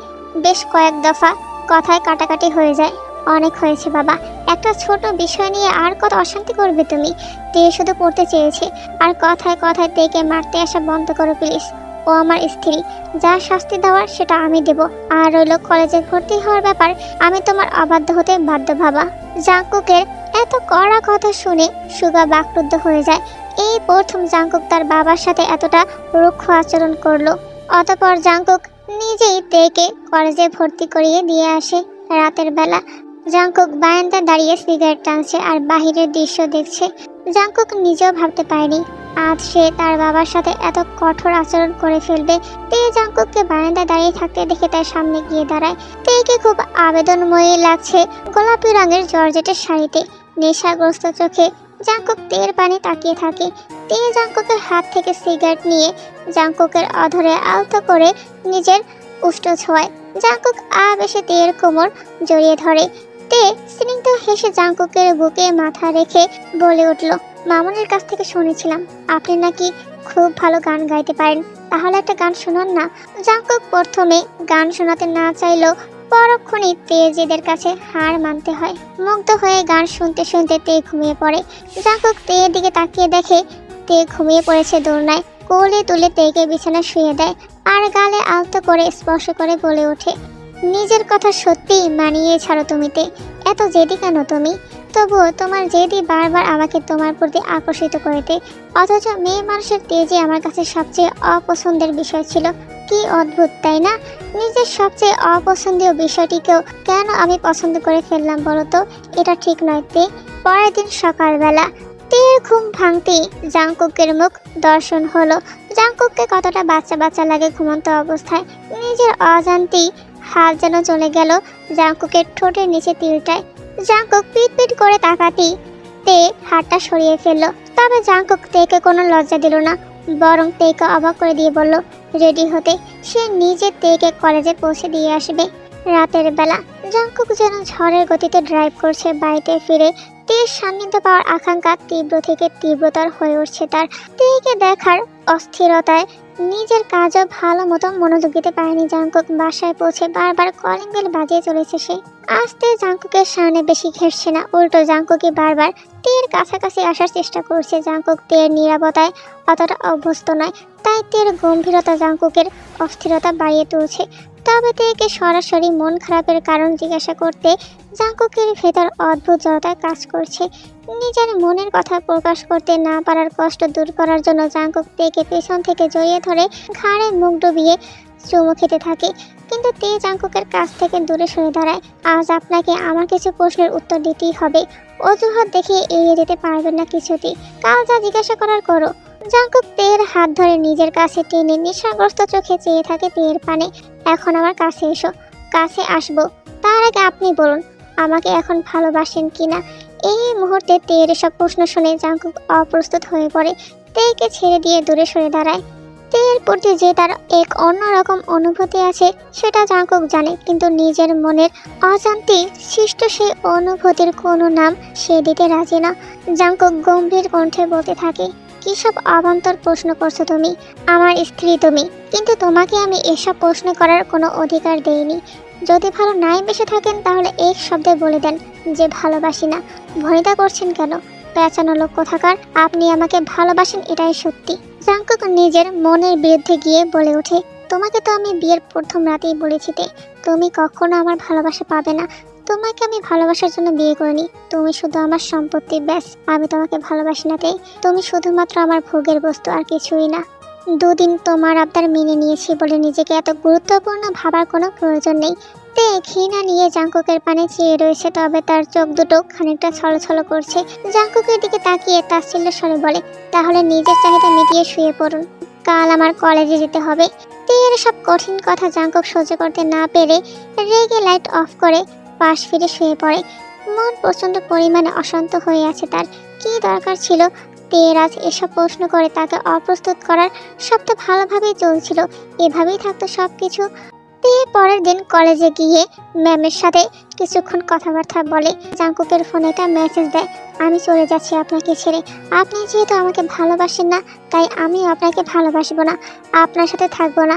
Speaker 1: বেশ কয়েক দফা কথায় কাটাকাটি হয়ে যায়। অনেক হয়েছে বাবা, একটা ছোট বিষয় নিয়ে আর কত অশান্তি করবে তুমি? তে শুধু পড়তে চেয়েছে, আর কথায় কথায় তেকে মারতে আসা বন্ধ করো প্লিজ। ও আমার স্ত্রী, যা শাস্তি দেওয়ার সেটা আমি দেব। আর রইল কলেজে ভর্তি হওয়ার ব্যাপার, আমি তোমার অবাধ্য হতে বাধ্য বাবা। জাংকুকের এত কড়া কথা শুনে সুগা বাকরুদ্ধ হয়ে যায়। এই প্রথম জাংকুক তার বাবার সাথে এতটা রুক্ষ আচরণ করলো। অতঃপর জাংকুক নিজেই তেকে কলেজে ভর্তি করিয়ে দিয়ে আসে। রাতের বেলা জাংকুক বারান্দায় দাঁড়িয়ে সিগারেট টানছে আর বাহিরের দৃশ্য দেখছে। জাংকুক নিজেও ভাবতে পারেনি আজ সে তার বাবার সাথে এত কঠোর আচরণ করে ফেলবে। তে জাংকুককে বারান্দায় দাঁড়িয়ে থাকতে দেখে তার সামনে গিয়ে দাঁড়ায়। তেকে খুব আবেদনময়ী লাগছে গোলাপি রঙের জর্জেটের শাড়িতে। নেশাগ্রস্ত চোখে জাংকুক তের পানে তাকিয়ে থাকে। তে জাংকুকের হাত থেকে সিগারেট নিয়ে জাংকুকের অধরে আলতো করে নিজের উষ্ঠ ছোঁয়ায়। জাংকুক আবেশে তের কোমর জড়িয়ে ধরে। তে স্নিগ্ধ হেসে জাংকুকের বুকে মাথা রেখে বলে উঠল, মামুনের কাছ থেকে শুনেছিলাম আপনি নাকি খুব ভালো গান গাইতে পারেন, তাহলে একটা গান শোনান না। জাংকুক প্রথমে গান শোনাতে না চাইলেও পরক্ষণে তেজেদের কাছে হার মানতে হয়। মুগ্ধ হয়ে গান শুনতে শুনতে তে ঘুমিয়ে পড়ে। জাংকুক তের দিকে তাকিয়ে দেখে তে ঘুমিয়ে পড়েছে দোলনায়। কোলে তুলে তেকে বিছানায় শুয়ে দেয় আর গালে আলতো করে স্পর্শ করে বলে ওঠে, নিজের কথা সত্যি মানিয়ে ছাড়ো তুমি তে, এত জেদি কেন তুমি? তবুও তোমার জেদি বারবার আমাকে তোমার প্রতি আকর্ষিত করেতে, অথচ মেয়ে মানুষের তেজে আমার কাছে সবচেয়ে অপছন্দের বিষয় ছিল। কি অদ্ভুত তাই না? নিজের সবচেয়ে অপছন্দীয় বিষয়টিকেও কেন আমি পছন্দ করে ফেললাম বলো তো? এটা ঠিক নয় তে। পরের দিন সকালবেলা তের ঘুম ভাঙতেই জাংকুকের মুখ দর্শন হলো। জাংকুককে কতটা বাচ্চা বাচ্চা লাগে ঘুমন্ত অবস্থায়। নিজের অজান্তেই হাত যেন চলে গেল জাংকুকের ঠোঁটের নিচে তিলটায়। জাংকুক পিট পিট করে তাকাতেই তে হাতটা সরিয়ে ফেললো। তবে জাংকুক তেকে কোনো লজ্জা দিল না, বরং তেকে অবাক করে দিয়ে বলল রেডি হতে। সে নিজে তেকে কলেজে পৌঁছে দিয়ে আসবে। রাতের বেলা জাংকুক যেন ঝড়ের গতিতে ড্রাইভ করছে বাড়িতে ফিরে। তের সান্নিধ্য পাওয়ার আকাঙ্ক্ষা তীব্র থেকে তীব্রতর হয়ে উঠছে তার। তেকে দেখার অস্থিরতায় নিজের কাজও ভালো মতো মনোযোগ দিতে পারেনি জাংকুক। বাসায় পৌঁছে বারবার কলিং বেল বাজিয়ে চলেছে সে। আসতে জাংকুকের সামনে বেশি ঘেঁষছে না, উল্টো জাংকুকই বারবার তের কাছাকাছি আসার চেষ্টা করছে। জাংকুক তের নীরবতায় অতটা অভ্যস্ত নয়, তাই তের গম্ভীরতা জাংকুকের অস্থিরতা বাড়িয়ে তুলছে। তবে তেকে সরাসরি মন খারাপের কারণ জিজ্ঞাসা করতে জাংকুকের ভেতর অদ্ভুত জড়তায় কাজ করছে। নিজের মনের কথা প্রকাশ করতে না পারার কষ্ট দূর করার জন্য জাংকুক তেকে পেছন থেকে জড়িয়ে ধরে ঘাড়ে মুখ ডুবিয়ে চুমু খেতে থাকে। কিন্তু তে জাংকুকের কাছ থেকে দূরে সরে দাঁড়ায়। আজ আপনাকে আমার কিছু প্রশ্নের উত্তর দিতেই হবে, অজুহাত দেখিয়ে এড়িয়ে যেতে পারবেন না কিছুতেই। কাল যা জিজ্ঞাসা করার করো। জাংকুক তের হাত ধরে নিজের কাছে টেনে নেশাগ্রস্ত চোখে চেয়ে থাকে তের পানে। এখন আমার কাছে এসো। কাছে আসবো তার আগে আপনি বলুন আমাকে এখন ভালোবাসেন কিনা? এই মুহূর্তে তের এসব প্রশ্ন শুনে জাংকুক অপ্রস্তুত হয়ে পড়ে। তেকে ছেড়ে দিয়ে দূরে সরে দাঁড়ায়। তের প্রতি যে তার এক অন্যরকম অনুভূতি আছে সেটা জাংকুক জানে, কিন্তু নিজের মনের অজান্তে সৃষ্ট সেই অনুভূতির কোনো নাম সে দিতে রাজি না। জাংকুক গম্ভীর কণ্ঠে বলতে থাকে, কি সব অবান্তর প্রশ্ন করছো তুমি? আমার স্ত্রী তুমি, কিন্তু তোমাকে আমি এসব প্রশ্ন করার কোনো অধিকার দেইনি। যদি ভালো নাই বেসে থাকেন তাহলে এক শব্দে বলে দেন যে ভালোবাসি না। ভনিতা করছেন কেন? পেঁচানো লোক কোথাকার। আপনি আমাকে ভালোবাসেন এটাই সত্যি। জাংকুক নিজের মনের বিরুদ্ধে গিয়ে বলে ওঠে, তোমাকে তো আমি বিয়ের প্রথম রাতেই বলেছি তে, তুমি কখনো আমার ভালোবাসা পাবে না। তোমাকে আমি ভালোবাসার জন্য বিয়ে করিনি, তুমি শুধু আমার সম্পত্তি, ব্যাস। আমি তোমাকে ভালোবাসি না তে, তুমি শুধুমাত্র আমার ভোগের বস্তু আর কিছুই না। দুদিন তোমার আবদার মেনে নিয়েছি বলে নিজেকে এত গুরুত্বপূর্ণ ভাবার কোনো প্রয়োজন নেই। তে ঘৃণা নিয়ে জাংকুকের পানে চেয়ে রয়েছে, তবে তার চোখ দুটো খানিকটা ছলছল করছে। জাংকুকের দিকে তাকিয়ে তাচ্ছিল্য স্বরে বলে, তাহলে নিজের চাহিদা মিটিয়ে শুয়ে পড়ুন, কাল আমার কলেজে যেতে হবে। তের সব কঠিন কথা জাংকুক সহ্য করতে না পেরে রেগে লাইট অফ করে পাশ ফিরে শুয়ে পড়ে। মন প্রচণ্ড পরিমাণে অশান্ত হয়ে আছে তার। কি দরকার ছিল তের আজ এসব প্রশ্ন করে তাকে অপ্রস্তুত করার? সব তো ভালোভাবেই চলছিল, এভাবেই থাকতো সব কিছু। তে পরের দিন কলেজে গিয়ে ম্যামের সাথে কিছুক্ষণ কথাবার্তা বলে। জাংকুকের ফোনে একটা মেসেজ দেয়, আমি চলে যাচ্ছি আপনাকে ছেড়ে। আপনি যেহেতু আমাকে ভালোবাসেন না, তাই আমি আপনাকে ভালোবাসবো না, আপনার সাথে থাকবো না।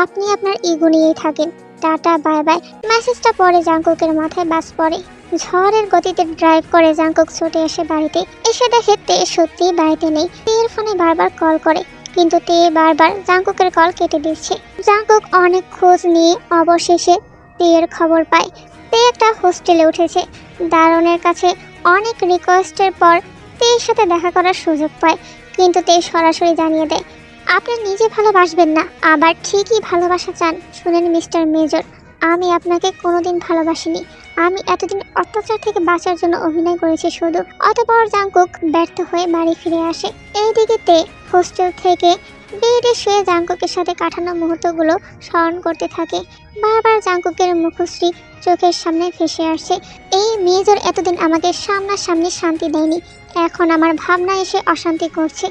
Speaker 1: আপনি আপনার ইগো নিয়েই থাকেন, টাটা বাই বাই। মেসেজটা পরে জাংকুকের মাথায় বাজ পড়ে। ঝড়ের গতিতে ড্রাইভ করে জাংকুক ছুটে এসে বাড়িতে এসে দেখে তে সত্যিই বাড়িতে নেই। তের ফোনে বারবার কল করে, কিন্তু তে বারবার জাংকুকের কল কেটে দিচ্ছে। জাংকুক অনেক খোঁজ নিয়ে অবশেষে তের খবর পায়। তে একটা হোস্টেলে উঠেছে। দারোয়ানের কাছে অনেক রিকোয়েস্টের পর তের সাথে দেখা করার সুযোগ পায়, কিন্তু তে সরাসরি জানিয়ে দেয়, আপনি নিজে ভালোবাসবেন না, আবার ঠিকই ভালোবাসা চান। শুনেন মিস্টার মেজর, আমি আপনাকে কোনোদিন ভালোবাসিনি। আমি এতদিন অত্যাচার থেকে বাঁচার জন্য অভিনয় করেছি শুধু। অতঃপর জাংকুক ব্যর্থ হয়ে বাড়ি ফিরে আসে। এইদিকে তে হোস্টেল থেকে বেডে শুয়ে জাংকুকের সাথে কাটানো মুহূর্তগুলো স্মরণ করতে থাকে। বারবার জাংকুকের মুখশ্রী চোখের সামনে ভেসে আসছে। এই মেজর এতদিন আমাকে সামনাসামনি শান্তি দেয়নি, এখন আমার ভাবনা এসে অশান্তি করছে।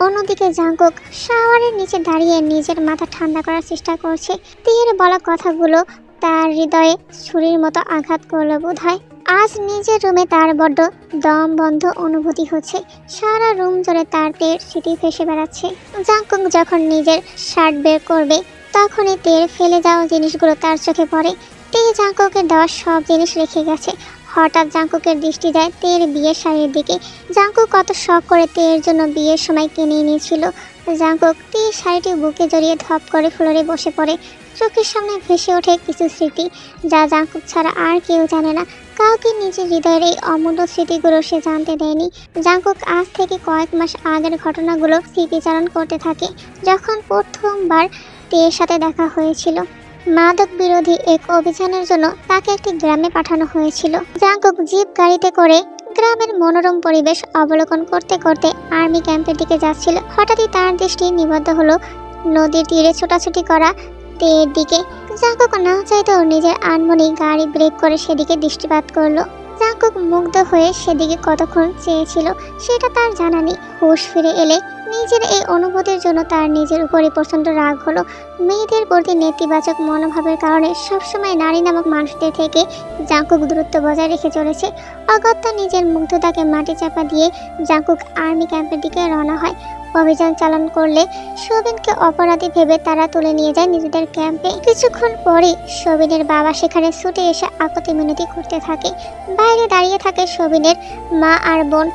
Speaker 1: অন্যদিকে জাংকুক শাওয়ারের নিচে দাঁড়িয়ে নিজের মাথা ঠান্ডা করার চেষ্টা করছে। তীর বলা কথাগুলো তার হৃদয়ে ছুরির মতো আঘাত করলো বোধহয়। আজ নিজের রুমে তার বড্ড দম বন্ধ অনুভূতি হচ্ছে। সারা রুম জুড়ে তার তের স্মৃতি ভেসে বেড়াচ্ছে। জাংকুক যখন নিজের শার্ট বের করবে তখনই তের ফেলে যাওয়া জিনিসগুলো তার চোখে পড়ে। তে জাংকুকের দেওয়া সব জিনিস রেখে গেছে। হঠাৎ জাংকুকের দৃষ্টি যায় তের বিয়ের শাড়ির দিকে। জাংকুক কত শখ করে তের জন্য বিয়ের সময় কিনে নিয়েছিল। জাংকুক তের শাড়িটি বুকে জড়িয়ে ধপ করে ফ্লোরে বসে পড়ে। চোখের সামনে ভেসে ওঠে কিছু স্মৃতি যা জাংকুক ছাড়া আর কেউ জানে না। কাউকে নিজের হৃদয়ের এই অমূল্য স্মৃতিগুলো সে জানতে দেয়নি। জাংকুক আজ থেকে কয়েক মাস আগের ঘটনাগুলো স্মৃতিচারণ করতে থাকে, যখন প্রথমবার তের সাথে দেখা হয়েছিল। মাদক বিরোধী এক অভিযানের জন্য তাকে একটি গ্রামে পাঠানো হয়েছিল। জাংকুক জিপ গাড়িতে করে গ্রামের মনোরম পরিবেশ অবলোকন করতে করতে আর্মি ক্যাম্পের দিকে যাচ্ছিল। হঠাৎই তার দৃষ্টি নিবদ্ধ হলো নদীর তীরে ছোটাছুটি করা তের দিকে। জাংকুক না চাইতেও নিজের আনমনেই গাড়ি ব্রেক করে সেদিকে দৃষ্টিপাত করলো। জাংকুক মুগ্ধ হয়ে সেদিকে কতক্ষণ চেয়েছিল সেটা তার জানা নেই। হুঁশ ফিরে এলে নিজের এই অনুভূতির জন্য তার নিজের উপরই প্রচণ্ড রাগ হলো। মেয়েদের প্রতি নেতিবাচক মনোভাবের কারণে সবসময় নারী নামক মানুষদের থেকে জাংকুক দূরত্ব বজায় রেখে চলেছে। অগত্যা নিজের মুগ্ধতাকে মাটি চাপা দিয়ে জাংকুক আর্মি ক্যাম্পের দিকে রওনা হয়। অভিযান চালান করলে শোবিনকে অপরাধী ভেবে তারা তুলে নিয়ে যায় নিজেদের ক্যাম্পে। কিছুক্ষণ পরে শোবিনের বাবা সেখানে ছুটে এসে আকুতি মিনতি করতে থাকে। বাইরে দাঁড়িয়ে থাকে শোবিনের মা আর বোন।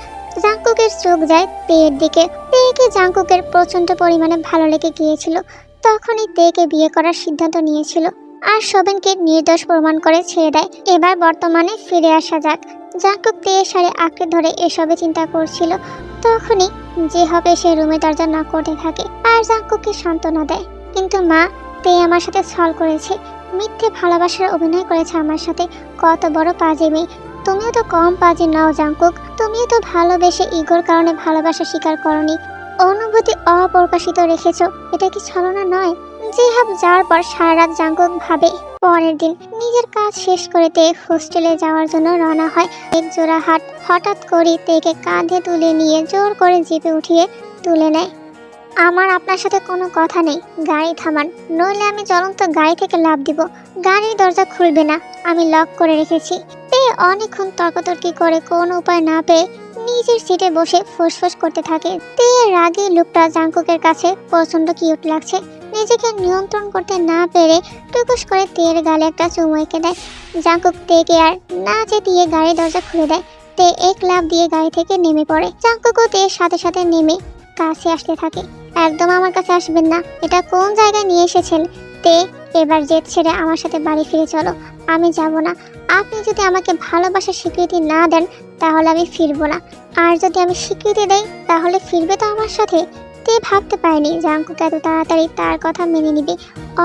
Speaker 1: জাংকুকের চোখ যায় তের দিকে। তেকে জাংকুকের প্রচণ্ড পরিমাণে ভালো লেগে গিয়েছিল। তখনই তেকে বিয়ে করার সিদ্ধান্ত নিয়েছিল আর শোবিনকে নির্দোষ প্রমাণ করে ছেড়ে দেয়। এবার বর্তমানে ফিরে আসা যাক। জাংকুক তের সাড়ে আঁকড়ে ধরে এসবে চিন্তা করছিল। তখনই যে হবে সে রুমে দরজা নক করতে থাকে আর জাংকুককে সান্ত্বনা দেয়। কিন্তু মা, তে আমার সাথে ছল করেছে, মিথ্যে ভালোবাসার অভিনয় করেছে আমার সাথে। কত বড় পাজি মেয়ে! তুমিও তো কম পাজি নাও জাংকুক। তুমিও তো ভালোবেসে ইগোর কারণে ভালোবাসা স্বীকার করনি, অনুভূতি অপ্রকাশিত রেখেছো। এটা কি ছলনা নয়? জিহাব যাওয়ার পর সারা রাত জাংকুক ভাবে। পরের দিন নিজের কাজ শেষ করে তে হোস্টেলে যাওয়ার জন্য রওনা হয়। এক জোড়া হাত হঠাৎ করে তেকে কাঁধে তুলে নিয়ে জোর করে জিপে উঠিয়ে তুলে নেয়। আমার আপনার সাথে কোনো কথা নেই, গাড়ি থামান, নইলে আমি জ্বলন্ত গাড়ি থেকে লাফ দিব। গাড়ির দরজা খুলবে না, আমি লক করে রেখেছি। তে অনেকক্ষণ তর্কতর্কি করে কোনো উপায় না পেয়ে নিজের সিটে বসে ফুসফুস করতে থাকে। তে রাগী লুকটা জাংকুকের কাছে প্রচণ্ড কিউট লাগছে। নিজেকে নিয়ন্ত্রণ করতে না পেরে টুকুস করে তের গালে একটা চুমু এঁকে দেয়। জাংকুক তেকে আর না চেতিয়ে গাড়ির দরজা খুলে দেয়। তে এক লাফ দিয়ে গাড়ি থেকে নেমে পড়ে। জাংকুকও তের সাথে সাথে নেমে কাছে আসতে থাকে। একদম আমার কাছে আসবেন না, এটা কোন জায়গায় নিয়ে এসেছেন? তে, এবার জেদ ছেড়ে আমার সাথে বাড়ি ফিরে চলো। আমি যাব না। আপনি যদি আমাকে ভালোবাসার স্বীকৃতি না দেন তাহলে আমি ফিরবো না, আর যদি আমি স্বীকৃতি দেই তাহলে ফিরবে তো আমার সাথে। তে ভাবতে পারেনি জাংকুক এত তাড়াতাড়ি তার কথা মেনে নিবে।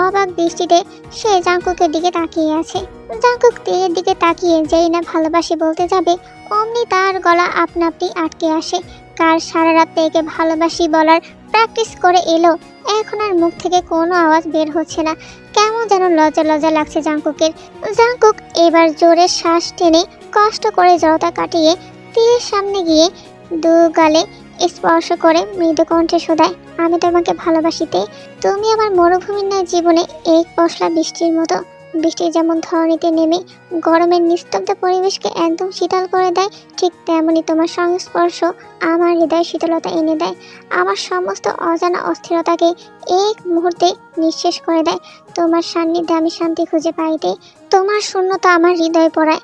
Speaker 1: অবাক দৃষ্টিতে সে জাংকুকের দিকে তাকিয়ে আছে। জাংকুক তের দিকে তাকিয়ে যেই না ভালোবাসি বলতে যাবে অমনি তার গলা আপনা আপনি আটকে আসে। কার সারা রাত তেকে ভালোবাসি বলার প্র্যাকটিস করে এলো, এখন আর মুখ থেকে কোনো আওয়াজ বের হচ্ছে না। কেমন যেন লজ্জা লজ্জা লাগছে জাংকুকের। জাংকুক এবার জোরে শ্বাস টেনে কষ্ট করে জড়তা কাটিয়ে তীরের সামনে গিয়ে দু গালে স্পর্শ করে মৃদু কণ্ঠে শোধায়, আমি তোমাকে ভালোবাসিতে। তুমি আমার মরুভূমির ন্যায় জীবনে এক পশলা বৃষ্টির মতো। বৃষ্টি যেমন ধরণীতে নেমে গরমের নিস্তব্ধ পরিবেশকে একদম শীতল করে দেয়, ঠিক তেমনি তোমার সংস্পর্শ আমার হৃদয় শীতলতা এনে দেয়। আমার সমস্ত অজানা অস্থিরতাকে এক মুহূর্তে নিঃশেষ করে দেয়। তোমার সান্নিধ্যে আমি শান্তি খুঁজে পাইতে, তোমার শূন্যতা আমার হৃদয় পড়ায়।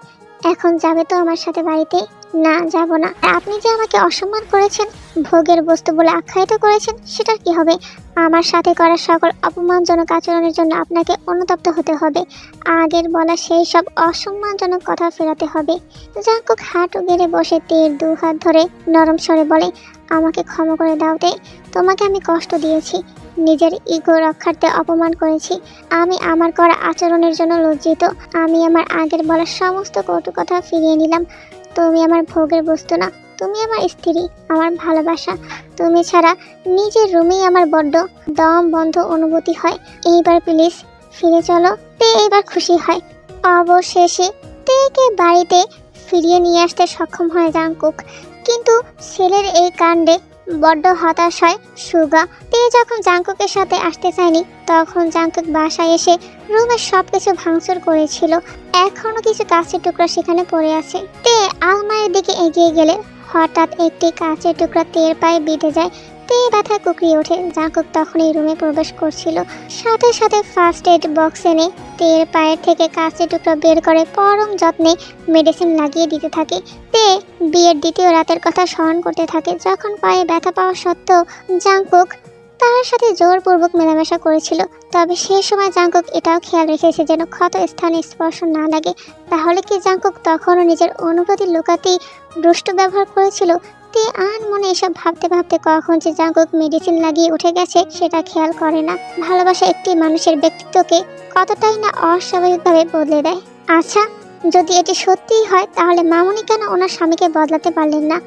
Speaker 1: এখন যাবে তো আমার সাথে বাড়িতে? না, যাব না। আর আপনি যে আমাকে অসম্মান করেছেন, ভোগের বস্তু বলে আখ্যায়িত করেছেন, সেটার কি হবে? আমার সাথে করা সকল অপমানজনক আচরণের জন্য আপনাকে অনুতপ্ত হতে হবে। আগের বলা সেই সব অসম্মানজনক কথা ফেরাতে হবে। জাঙ্কুক হাঁটু গেড়ে বসে তীর 2 হাত ধরে নরম স্বরে বলে, আমাকে ক্ষমা করে দাও তে। তোমাকে আমি কষ্ট দিয়েছি, নিজের ইগো রক্ষার্থে অপমান করেছি। আমি আমার করা আচরণের জন্য লজ্জিত। আমি আমার আগের বলা সমস্ত কটু কথা ফিরিয়ে নিলাম। তুমি আমার ভোগের বস্তু না, তুমি আমার স্ত্রী, আমার ভালোবাসা। তুমি ছাড়া নিজের রুমেই আমার বড্ড দম বন্ধ অনুভূতি হয়। এইবার প্লিজ ফিরে চলো। তে এইবার খুশি হয়। অবশেষে তেকে বাড়িতে ফিরিয়ে নিয়ে আসতে সক্ষম হয় জাঙ্কুক। কিন্তু ছেলের এই কাণ্ডে বড্ড হতাশ হয় সুগা। তে যখন জাঙ্কুকের সাথে আসতে চায়নি, তখন জাঙ্কুক বাসায় এসে রুমের সবকিছু ভাঙচুর করেছিল। এখনো কিছু কাঁচের টুকরা সেখানে পড়ে আছে। তে আলমারির দিকে এগিয়ে গেলে হঠাৎ একটি কাঁচের টুকরা তের পায়ে বিঁধে যায়। তে ব্যথায় কুকড়িয়ে ওঠে। জাঙ্কুক তখন এই রুমে প্রবেশ করছিল। সাথে সাথে ফার্স্ট এড বক্স এনে তের পায়ের থেকে কাঁচের টুকরা বের করে পরম যত্নে মেডিসিন লাগিয়ে দিতে থাকে। তে বিয়ের দ্বিতীয় রাতের কথা স্মরণ করতে থাকে, যখন পায়ে ব্যথা পাওয়া সত্ত্বেও জাঙ্কুক তার সাথে জোরপূর্বক মেলামেশা করেছিল। তবে সেই সময় জাঙ্কুক এটাও খেয়াল রেখেছে যেন ক্ষত স্থানে স্পর্শ না লাগে। তাহলে কি জাঙ্কুক তখনও নিজের অনুভূতি লুকাতেই দুষ্টু ব্যবহার করেছিল? তে মনে এসব ভাবতে ভাবতে কখন যে জাঙ্কুক মেডিসিন লাগিয়ে উঠে গেছে সেটা খেয়াল করে না। ভালোবাসা একটি মানুষের ব্যক্তিত্বকে কতটাই না অস্বাভাবিকভাবে বদলে দেয়। আচ্ছা, যদি এটি সত্যিই হয়, তাহলে মামুনি কেন ওনার স্বামীকে বদলাতে পারলেন না?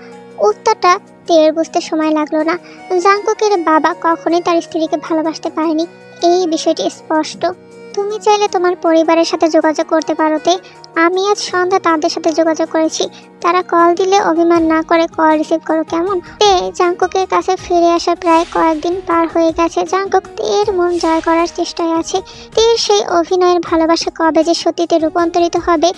Speaker 1: উত্তরটা তের বুঝতে সময় লাগলো না। জাঙ্কুকের বাবা কখনোই তার স্ত্রীকে ভালোবাসতে পারেনি, এই বিষয়টি স্পষ্ট। তুমি চাইলে তোমার পরিবারের সাথে যোগাযোগ করতে পারো তে। আমি আজ সন্ধ্যা তাদের সাথে যোগাযোগ করেছি। তারা কল দিলে অভিমান না করে কল রিসিভ করো, কেমন? তে জাঙ্কুকের কাছে ফিরে আসা প্রায় কয়েকদিন পার হয়ে গেছে। জাঙ্কুক তের মন জয় করার চেষ্টায় আছে। তের সেই অভিনয়ের ভালোবাসা কবে যে সত্যিতে রূপান্তরিত হবে,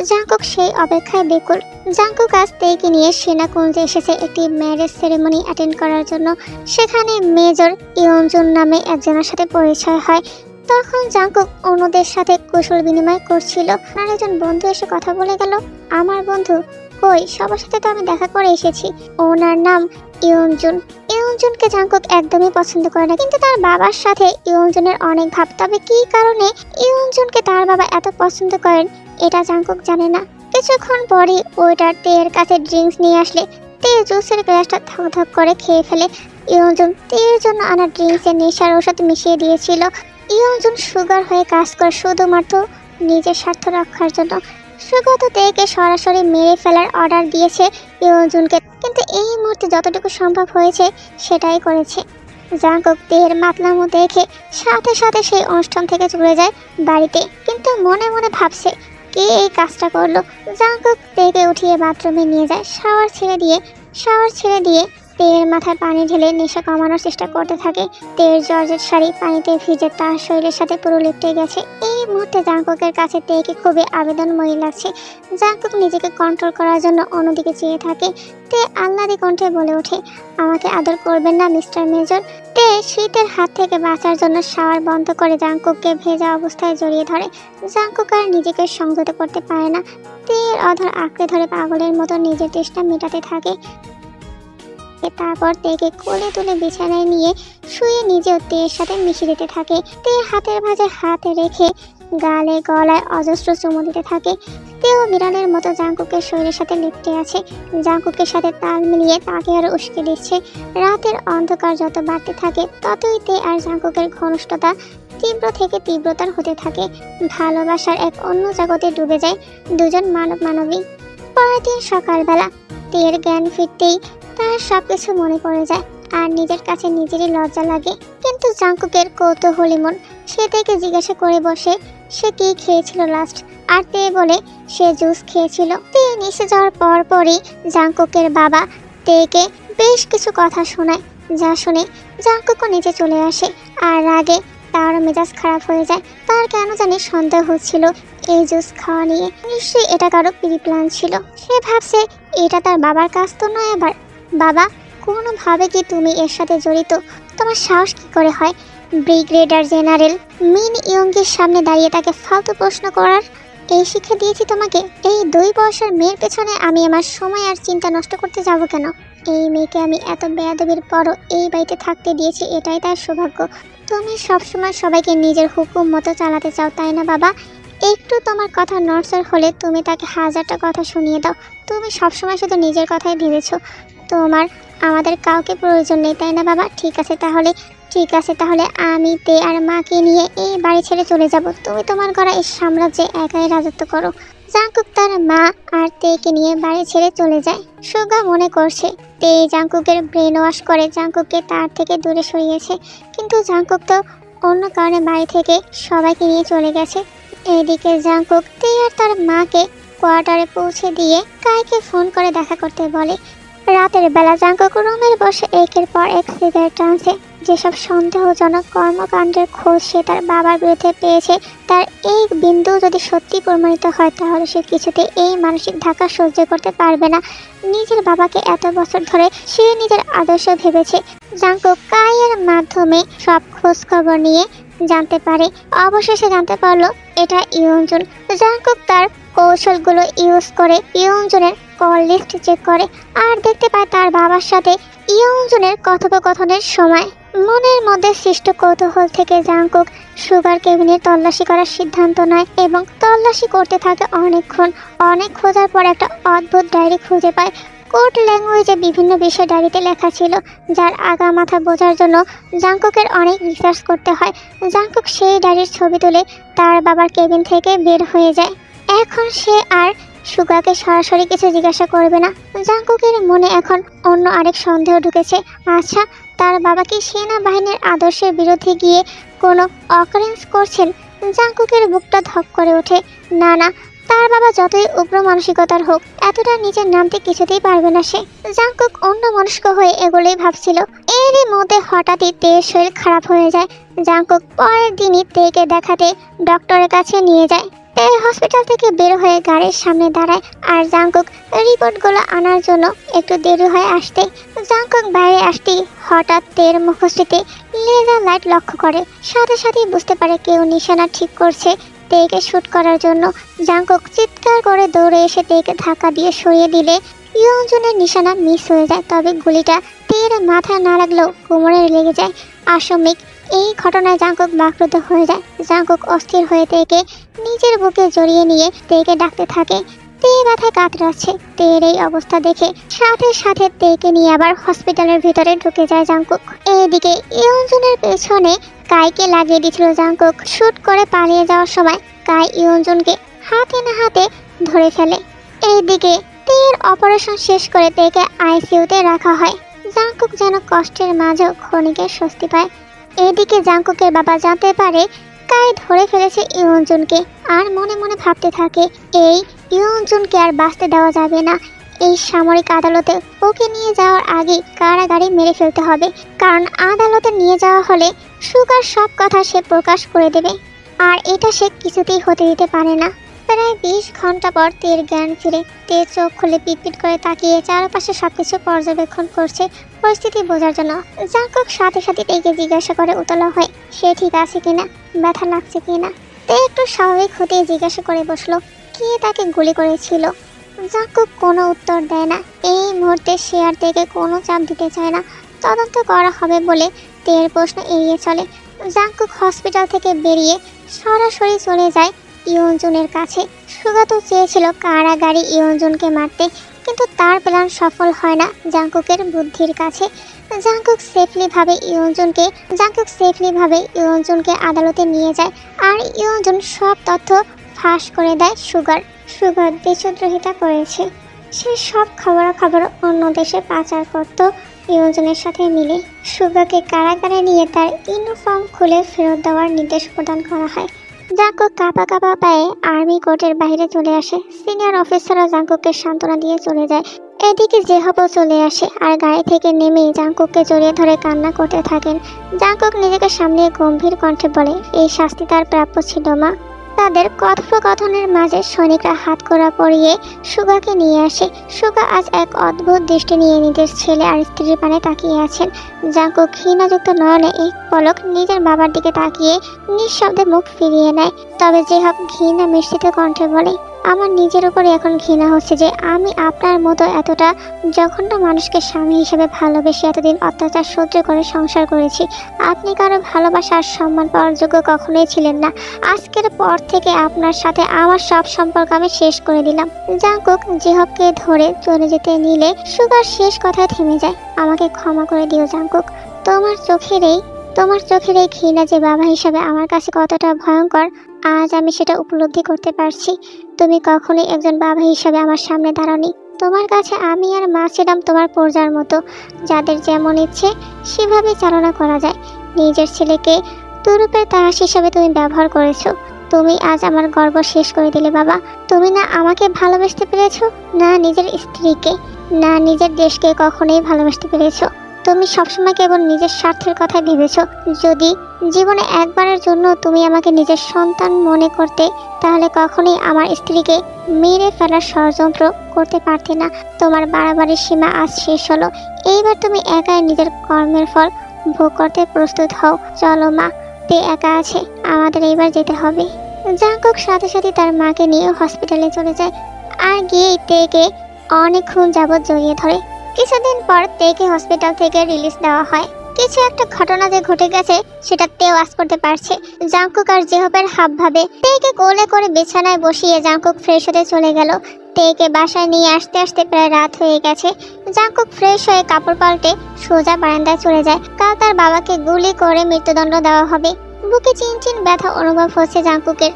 Speaker 1: জাঙ্কুক সেই অপেক্ষায় বেকুল। জাঙ্কুক আজ তেকে নিয়ে সেনাকুঞ্জে এসেছে একটি ম্যারেজ সেরেমনি অ্যাটেন্ড করার জন্য। সেখানে মেজর ইয়নজুন নামে একজনের সাথে পরিচয় হয়। তখন জাঙ্কুক অন্যদের সাথে কুশল বিনিময় করছিল। আর একজন বন্ধু এসে কথা বলে গেল, আমার বন্ধু কই? সবার সাথে তো আমি দেখা করে এসেছি। ওনার নাম ইয়নজুন। ইয়নজুনকে জাঙ্কুক একদমই পছন্দ করে না, কিন্তু তার বাবার সাথে ইয়নজুনের অনেক ভাব। তবে কী কারণে ইয়নজুনকে তার বাবা এত পছন্দ করেন এটা জাঙ্কুক জানে না। কিছুক্ষণ পরই ওয়েটার তের কাছে ড্রিঙ্কস নিয়ে আসলে তে জুসের গ্লাসটা ধক ধক করে খেয়ে ফেলে। ইয়নজুন তের জন্য আনা ড্রিঙ্কসে নেশার ঔষধ মিশিয়ে দিয়েছিল। ইয়নজুন সুগার হয়ে কাজ করে শুধুমাত্র নিজের স্বার্থ রক্ষার জন্য। সুগা তো তেকে সরাসরি মেরে ফেলার অর্ডার দিয়েছে ইয়নজুনকে, কিন্তু এই মুহূর্তে যতটুকু সম্ভব হয়েছে সেটাই করেছে। জাঙ্কুক তের মাতলামো দেখে সাথে সাথে সেই অনুষ্ঠান থেকে চলে যায় বাড়িতে, কিন্তু মনে মনে ভাবছে কে এই কাজটা করলো। জাঙ্কুক তেকে উঠিয়ে বাথরুমে নিয়ে যায়। শাওয়ার ছেড়ে দিয়ে তের মাথায় পানি ঢেলে নেশা কমানোর চেষ্টা করতে থাকে। তের জর্জেট শাড়ি পানিতে ভিজে তার শরীরের সাথে পুরো লিপটে গেছে। এই মুহূর্তে জাঙ্কুকের কাছে তেকে খুবই আবেদনময়ী লাগছে। জাঙ্কুক নিজেকে কন্ট্রোল করার জন্য অন্যদিকে চেয়ে থাকে। তে আহ্লাদী কণ্ঠে বলে ওঠে, আমাকে আদর করবেন না মিস্টার মেজর? তে শীতের হাত থেকে বাঁচার জন্য শাওয়ার বন্ধ করে জাঙ্কুককে ভেজা অবস্থায় জড়িয়ে ধরে। জাঙ্কুক আর নিজেকে সংযত করতে পারে না। তের অধর আঁকড়ে ধরে পাগলের মতো নিজের তৃষ্ণা মেটাতে থাকে। তারপর তেকে কোলে তুলে বিছানায় নিয়ে শুয়ে নিজেও তের সাথে মিশে দিতে থাকে। তে হাতের ভাঁজে হাতে রেখে গালে গলায় অজস্র চুমু দিতে থাকে। তেও বিড়ালের মতো জাঙ্কুকের শরীরের সাথে লিপ্টে আছে। জাঙ্কুকের সাথে তাল মিলিয়ে তাকে আরো উস্কে দিচ্ছে। রাতের অন্ধকার যত বাড়তে থাকে, ততই তে আর জাঙ্কুকের ঘনিষ্ঠতা তীব্র থেকে তীব্রতর হতে থাকে। ভালোবাসার এক অন্য জগতে ডুবে যায় দুজন মানবী। পরের দিন সকালবেলা তের জ্ঞান ফিরতেই তার সবকিছু মনে পড়ে যায় আর নিজের কাছে নিজেরই লজ্জা লাগে। কিন্তু জাঙ্কুকের কৌতূহলী মন সে থেকে জিজ্ঞাসা করে বসে সে কি খেয়েছিল লাস্ট, আর তে বলে সে জুস খেয়েছিল। তে নিচে যাওয়ার পরই জাঙ্কুকের বাবা তেকে বেশ কিছু কথা শোনায়, যা শুনে জাঙ্কুকও নিচে চলে আসে। আর রাগে তার মেজাজ খারাপ হয়ে যায়। তার কেন জানি সন্দেহ হচ্ছিল এই জুস খাওয়া নিয়ে। নিশ্চয়ই এটা কারো প্রি প্ল্যান ছিল। সে ভাবছে এটা তার বাবার কাজ তো নয়। আবার বাবা, কোনোভাবে কি তুমি এর সাথে জড়িত? তোমার সাহস কি করে হয় ব্রিগেডিয়ার জেনারেল মিন ইয়ংয়ের সামনে দাঁড়িয়ে তাকে ফালতু প্রশ্ন করার? এই শিক্ষা দিয়েছি তোমাকে? এই 2 বছর মেয়ের পেছনে আমি আমার সময় আর চিন্তা নষ্ট করতে যাব কেন? এই মেয়েকে আমি এত বেয়াদবির পরও এই বাড়িতে থাকতে দিয়েছি, এটাই তার সৌভাগ্য। তুমি সবসময় সবাইকে নিজের হুকুম মতো চালাতে চাও, তাই না বাবা? একটু তোমার কথা নড়চড় হলে তুমি তাকে হাজারটা কথা শুনিয়ে দাও। তুমি সবসময় শুধু নিজের কথাই ভেবেছো। তোমার আমাদের কাউকে প্রয়োজন নেই, তাই না বাবা? ঠিক আছে তাহলে আমি তে আর মাকে নিয়ে এই বাড়ি ছেড়ে চলে যাব। তুমি তোমার গড়া এই সাম্রাজ্যে একাই রাজত্ব করো। জাংকুক তার মা আর তেকে নিয়ে বাড়ি ছেড়ে চলে যায়। সুগা মনে করছে তে জাংকুকের ব্রেন ওয়াশ করে জাংকুককে তার থেকে দূরে সরিয়েছে, কিন্তু জাংকুক তো অন্য কারণে বাড়ি থেকে সবাইকে নিয়ে চলে গেছে। এদিকে জাংকুক তে আর তার মাকে কোয়ার্টারে পৌঁছে দিয়ে কাইকে ফোন করে দেখা করতে বলে। রাতের বেলা জাংকুক রুমের বসে একের পর এক সিগারেট টানছে। যেসব সন্দেহজনক কর্মকাণ্ডের খোঁজ সে তার বাবার বিরুদ্ধে পেয়েছে, তার এই বিন্দু যদি সত্যি প্রমাণিত হয় তাহলে সে কিছুতে এই মানসিক ধাক্কা সহ্য করতে পারবে না। নিজের বাবাকে এত বছর ধরে সে নিজের আদর্শ ভেবেছে। জাংকুক কাইয়ের মাধ্যমে সব খোঁজ খবর নিয়ে জানতে পারে। অবশেষে জানতে পারলো এটা ইয়ঞ্জুন। জাংকুক তার কৌশলগুলো ইউজ করে ইয়ঞ্জুনের কল লিস্ট চেক করে আর দেখতে পায় তার বাবার সাথে ইয়ঞ্জুনের কথোপকথনের সময়। মনের মধ্যে সৃষ্ট কৌতূহল থেকে জাংকুক সুগার কেবিনের তল্লাশি করার সিদ্ধান্ত নেয় এবং তল্লাশি করতে থাকে অনেকক্ষণ। অনেক খোঁজার পর একটা অদ্ভুত ডায়েরি খুঁজে পায়। কোড ল্যাঙ্গুয়েজে বিভিন্ন বিষয় ডায়েরিতে লেখা ছিল, যার আগা মাথা বোঝার জন্য জাংকুকের অনেক রিসার্চ করতে হয়। জাংকুক সেই ডায়েরির ছবি তুলে তার বাবার কেবিন থেকে বের হয়ে যায়। এখন সে আর সুগাকে সরাসরি কিছু জিজ্ঞাসা করবে না। জাংকুকের মনে এখন অন্য আরেক সন্দেহ ঢুকেছে। আচ্ছা, তার বাবা কি সেনাবাহিনীর আদর্শের বিরুদ্ধে গিয়ে কোনো অকারেন্স করছেন? জাংকুকের বুকটা ধক করে ওঠে। না, তার বাবা যতই উগ্র মানসিকতার হোক এতটা নিচে নামতে কিছুতেই পারবে না সে। জাংকুক অন্য মনস্ক হয়ে এগুলোই ভাবছিল। এরই মধ্যে হঠাৎই তের শরীর খারাপ হয়ে যায়। জাংকুক পরের দিনই তেকে দেখাতে ডক্টরের কাছে নিয়ে যায়। তে হসপিটাল থেকে বের হয়ে গাড়ির সামনে দাঁড়ায় আর জাংকুক রিপোর্টগুলো আনার জন্য একটু দেরি হয় আসতে। জাংকুক বাইরে আসতেই হঠাৎ তের মুখশ্রীতে লেজার লাইট লক্ষ্য করে। সাথে সাথেই বুঝতে পারে কেউ নিশানা ঠিক করছে তেকে শ্যুট করার জন্য। জাংকুক চিৎকার করে দৌড়ে এসে তেকে ধাক্কা দিয়ে সরিয়ে দিলে ইয়ঞ্জুনের নিশানা মিস হয়ে যায়, তবে গুলিটা তের মাথায় না লাগলেও কোমরে লেগে যায়। আসমিক এই ঘটনায় জাংকুক বাকরুদ্ধ হয়ে যায়। জাংকুক অস্থির হয়ে তেকে নিজের বুকে জড়িয়ে নিয়ে তেকে ডাকতে থাকে। তে ব্যথায় কাতরাচ্ছে। তের এই অবস্থা দেখে সাথে সাথে তেকে নিয়ে আবার হসপিটালের ভিতরে ঢুকে যায় জাংকুক। এইদিকে ইয়ঞ্জুনের পেছনে কাইকে লাগিয়ে দিয়েছিল জাংকুক। শুট করে পালিয়ে যাওয়ার সময় কাই ইয়ঞ্জুনকে হাতে না হাতে ধরে ফেলে। এইদিকে তের অপারেশন শেষ করে তেকে আইসিইউতে রাখা হয়। জাংকুক যেন কষ্টের মাঝেও ক্ষণিকের স্বস্তি পায়। এদিকে জাংকুকের বাবা জানতে পারে কাই ধরে ফেলেছে ইয়ঞ্জুনকে আর মনে মনে ভাবতে থাকে এই ইয়ঞ্জুনকে আর বাঁচতে দেওয়া যাবে না। এই সামরিক আদালতে ওকে নিয়ে যাওয়ার আগে কারাগারে মেরে ফেলতে হবে, কারণ আদালতে নিয়ে যাওয়া হলে সুগার সব কথা সে প্রকাশ করে দেবে আর এটা সে কিছুতেই হতে দিতে পারে না। প্রায় 20 ঘন্টা পর তের জ্ঞান ফিরে। তে চোখ খুলে পিটপিট করে তাকিয়ে চারপাশে সবকিছু পর্যবেক্ষণ করছে পরিস্থিতি বোঝার জন্য। জাংকুক সাথে সাথে তেকে জিজ্ঞাসা করে উতলা হয় সে ঠিক আছে কিনা, ব্যথা লাগছে কিনা। তে একটু স্বাভাবিক হতে জিজ্ঞাসা করে বসলো কে তাকে গুলি করেছিল। জাংকুক কোনো উত্তর দেয় না। এই মুহূর্তে সে আর তেকে কোনো চাপ দিতে চায় না। তদন্ত করা হবে বলে তের প্রশ্ন এড়িয়ে চলে। জাংকুক হসপিটাল থেকে বেরিয়ে সরাসরি চলে যায় ইয়ঞ্জুনের কাছে। সুগা তো চেয়েছিল কারাগারে ইয়ঞ্জুনকে মারতে, কিন্তু তার প্ল্যান সফল হয় না জাংকুকের বুদ্ধির কাছে। জাংকুক সেফলি ভাবে ইয়ঞ্জুনকে আদালতে নিয়ে যায় আর ইয়ঞ্জুন সব তথ্য ফাঁস করে দেয় সুগার দেশদ্রোহিতা করেছে। সে সব খবরাখবর অন্য দেশে পাচার করত ইয়ঞ্জুনের সাথে মিলে। সুগাকে কারাগারে নিয়ে তার ইউনিফর্ম খুলে ফেরত দেওয়ার নির্দেশ প্রদান করা হয়। জাংকুক কাঁপা পায়ে আর্মি কোর্টের বাইরে চলে আসে। সিনিয়র অফিসাররা জাংকুককে সান্ত্বনা দিয়ে চলে যায়। এদিকে জেহাবও চলে আসে আর গাড়ি থেকে নেমে জাংকুককে জড়িয়ে ধরে কান্না করতে থাকেন। জাংকুক নিজেকে সামনে গম্ভীর কণ্ঠে বলে এই শাস্তি তার প্রাপ্য ছিল মা, তাদের কথোপকথনের মাঝে সৈনিকরা হাতকড়া পরিয়ে সুগাকে নিয়ে আসে। সুগা আজ এক অদ্ভুত দৃষ্টি নিয়ে নিজের ছেলে আর স্ত্রীর পানে তাকিয়ে আছেন। জাঙ্কুক ঘৃণাযুক্ত নয়নে এক পলক নিজের বাবার দিকে তাকিয়ে নিঃশব্দে মুখ ফিরিয়ে নেয়। তবে যেহব ঘৃণা মিশ্রিত কণ্ঠে বলে, আমার নিজের উপরে এখন ঘৃণা হচ্ছে যে আমি আপনার মতো এতটা জঘন্য মানুষকে স্বামী হিসেবে ভালোবেসে এতদিন অত্যাচার সহ্য করে সংসার করেছি। আপনি কারো ভালোবাসা আর সম্মান পাওয়ার যোগ্য কখনোই ছিলেন না। আজকের পর থেকে আপনার সাথে আমার সব সম্পর্ক আমি শেষ করে দিলাম। জাঙ্কুক জেহবকে ধরে চলে যেতে নিলে সুগার শেষ কথায় থেমে যায়। আমাকে ক্ষমা করে দিও জাঙ্কুক, তোমার চোখের এই ঘৃণা যে বাবা হিসাবে আমার কাছে কতটা ভয়ঙ্কর আজ আমি সেটা উপলব্ধি করতে পারছি। তুমি কখনোই একজন বাবা হিসাবে আমার সামনে দাঁড়াওনি। তোমার কাছে আমি আর মা ছিলাম তোমার প্রজার মতো, যাদের যেমন ইচ্ছে সেভাবে চালনা করা যায়। নিজের ছেলেকে তুরুপের তাস হিসাবে তুমি ব্যবহার করেছো। তুমি আজ আমার গর্ব শেষ করে দিলে বাবা। তুমি না আমাকে ভালোবাসতে পেরেছো, না নিজের স্ত্রীকে, না নিজের দেশকে কখনোই ভালোবাসতে পেরেছো। তুমি সবসময় কেবল নিজের স্বার্থের কথা ভেবেছো। যদি জীবনে একবারের জন্য তুমি আমাকে নিজের সন্তান মনে করতে, তাহলে কখনোই আমার স্ত্রীকে মেরে ফেলার ষড়যন্ত্র করতে পারতে না। তোমার বাড়াবাড়ির সীমা আজ শেষ হলো। এইবার তুমি একাই নিজের কর্মের ফল ভোগ করতে প্রস্তুত হও। চলো মা, তে একা আছে, আমাদের এইবার যেতে হবে। জাঙ্কুক সাথে সাথে তার মাকে নিয়ে হসপিটালে চলে যায় আর গিয়ে তেকে অনেকক্ষণ যাবৎ জড়িয়ে ধরে। কিছুদিন পর তেকে হসপিটাল থেকে রিলিজ দেওয়া হয়। কিছু একটা ঘটনা যে ঘটে গেছে সেটা তেও আজ করতে পারছে। জাঙ্কুক আর জেহবের হাবভাবে তেকে কোলে করে বিছানায় বসিয়ে জাঙ্কুক ফ্রেশ হতে চলে গেল। তেকে বাসায় নিয়ে আসতে আসতে প্রায় রাত হয়ে গেছে। জাঙ্কুক ফ্রেশ হয়ে কাপড় পাল্টে সোজা বারান্দায় চলে যায়। কাল তার বাবাকে গুলি করে মৃত্যুদণ্ড দেওয়া হবে। বুকে চিনচিন ব্যথা অনুভব হচ্ছে জাঙ্কুকের।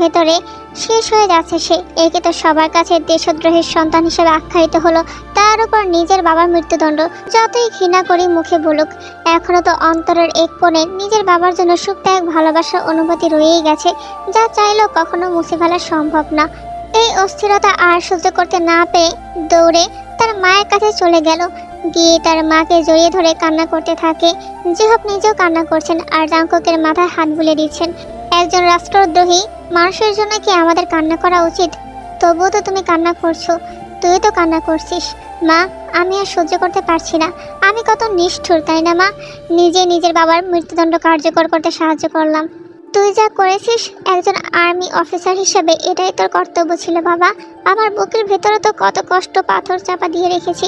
Speaker 1: ভেতরে শেষ হয়ে যাচ্ছে সে। একে তো সবার কাছে দেশদ্রোহীর সন্তান হিসেবে আখ্যায়িত হলো, তার উপর নিজের বাবার মৃত্যুদণ্ড। যতই ঘৃণা করি মুখে বলুক, এখনো তো অন্তরের এক কোণে নিজের বাবার জন্য সুপ্ত এক ভালোবাসার অনুভূতি রয়েই গেছে, যা চাইলেও কখনো মুছে ফেলা সম্ভব না। এই অস্থিরতা আর সহ্য করতে না পেরে দৌড়ে তার মায়ের কাছে চলে গেল। গিয়ে তার মাকে জড়িয়ে ধরে কান্না করতে থাকে। জেহব নিজেও কান্না করছেন আর জাঙ্কুকের মাথায় হাত বুলে দিচ্ছেন। একজন রাষ্ট্রদ্রোহী মানুষের জন্য কি আমাদের কান্না করা উচিত? তবুও তো তুমি কান্না করছো, তুই তো কান্না করছিস। মা, আমি আর সহ্য করতে পারছি না। আমি কত নিষ্ঠুর, তাই না মা? নিজের বাবার মৃত্যুদণ্ড কার্যকর করতে সাহায্য করলাম। তুই যা করেছিস একজন আর্মি অফিসার হিসেবে এটাই তোর কর্তব্য ছিল বাবা। আমার বুকের ভেতরে তো কত কষ্ট পাথর চাপা দিয়ে রেখেছি।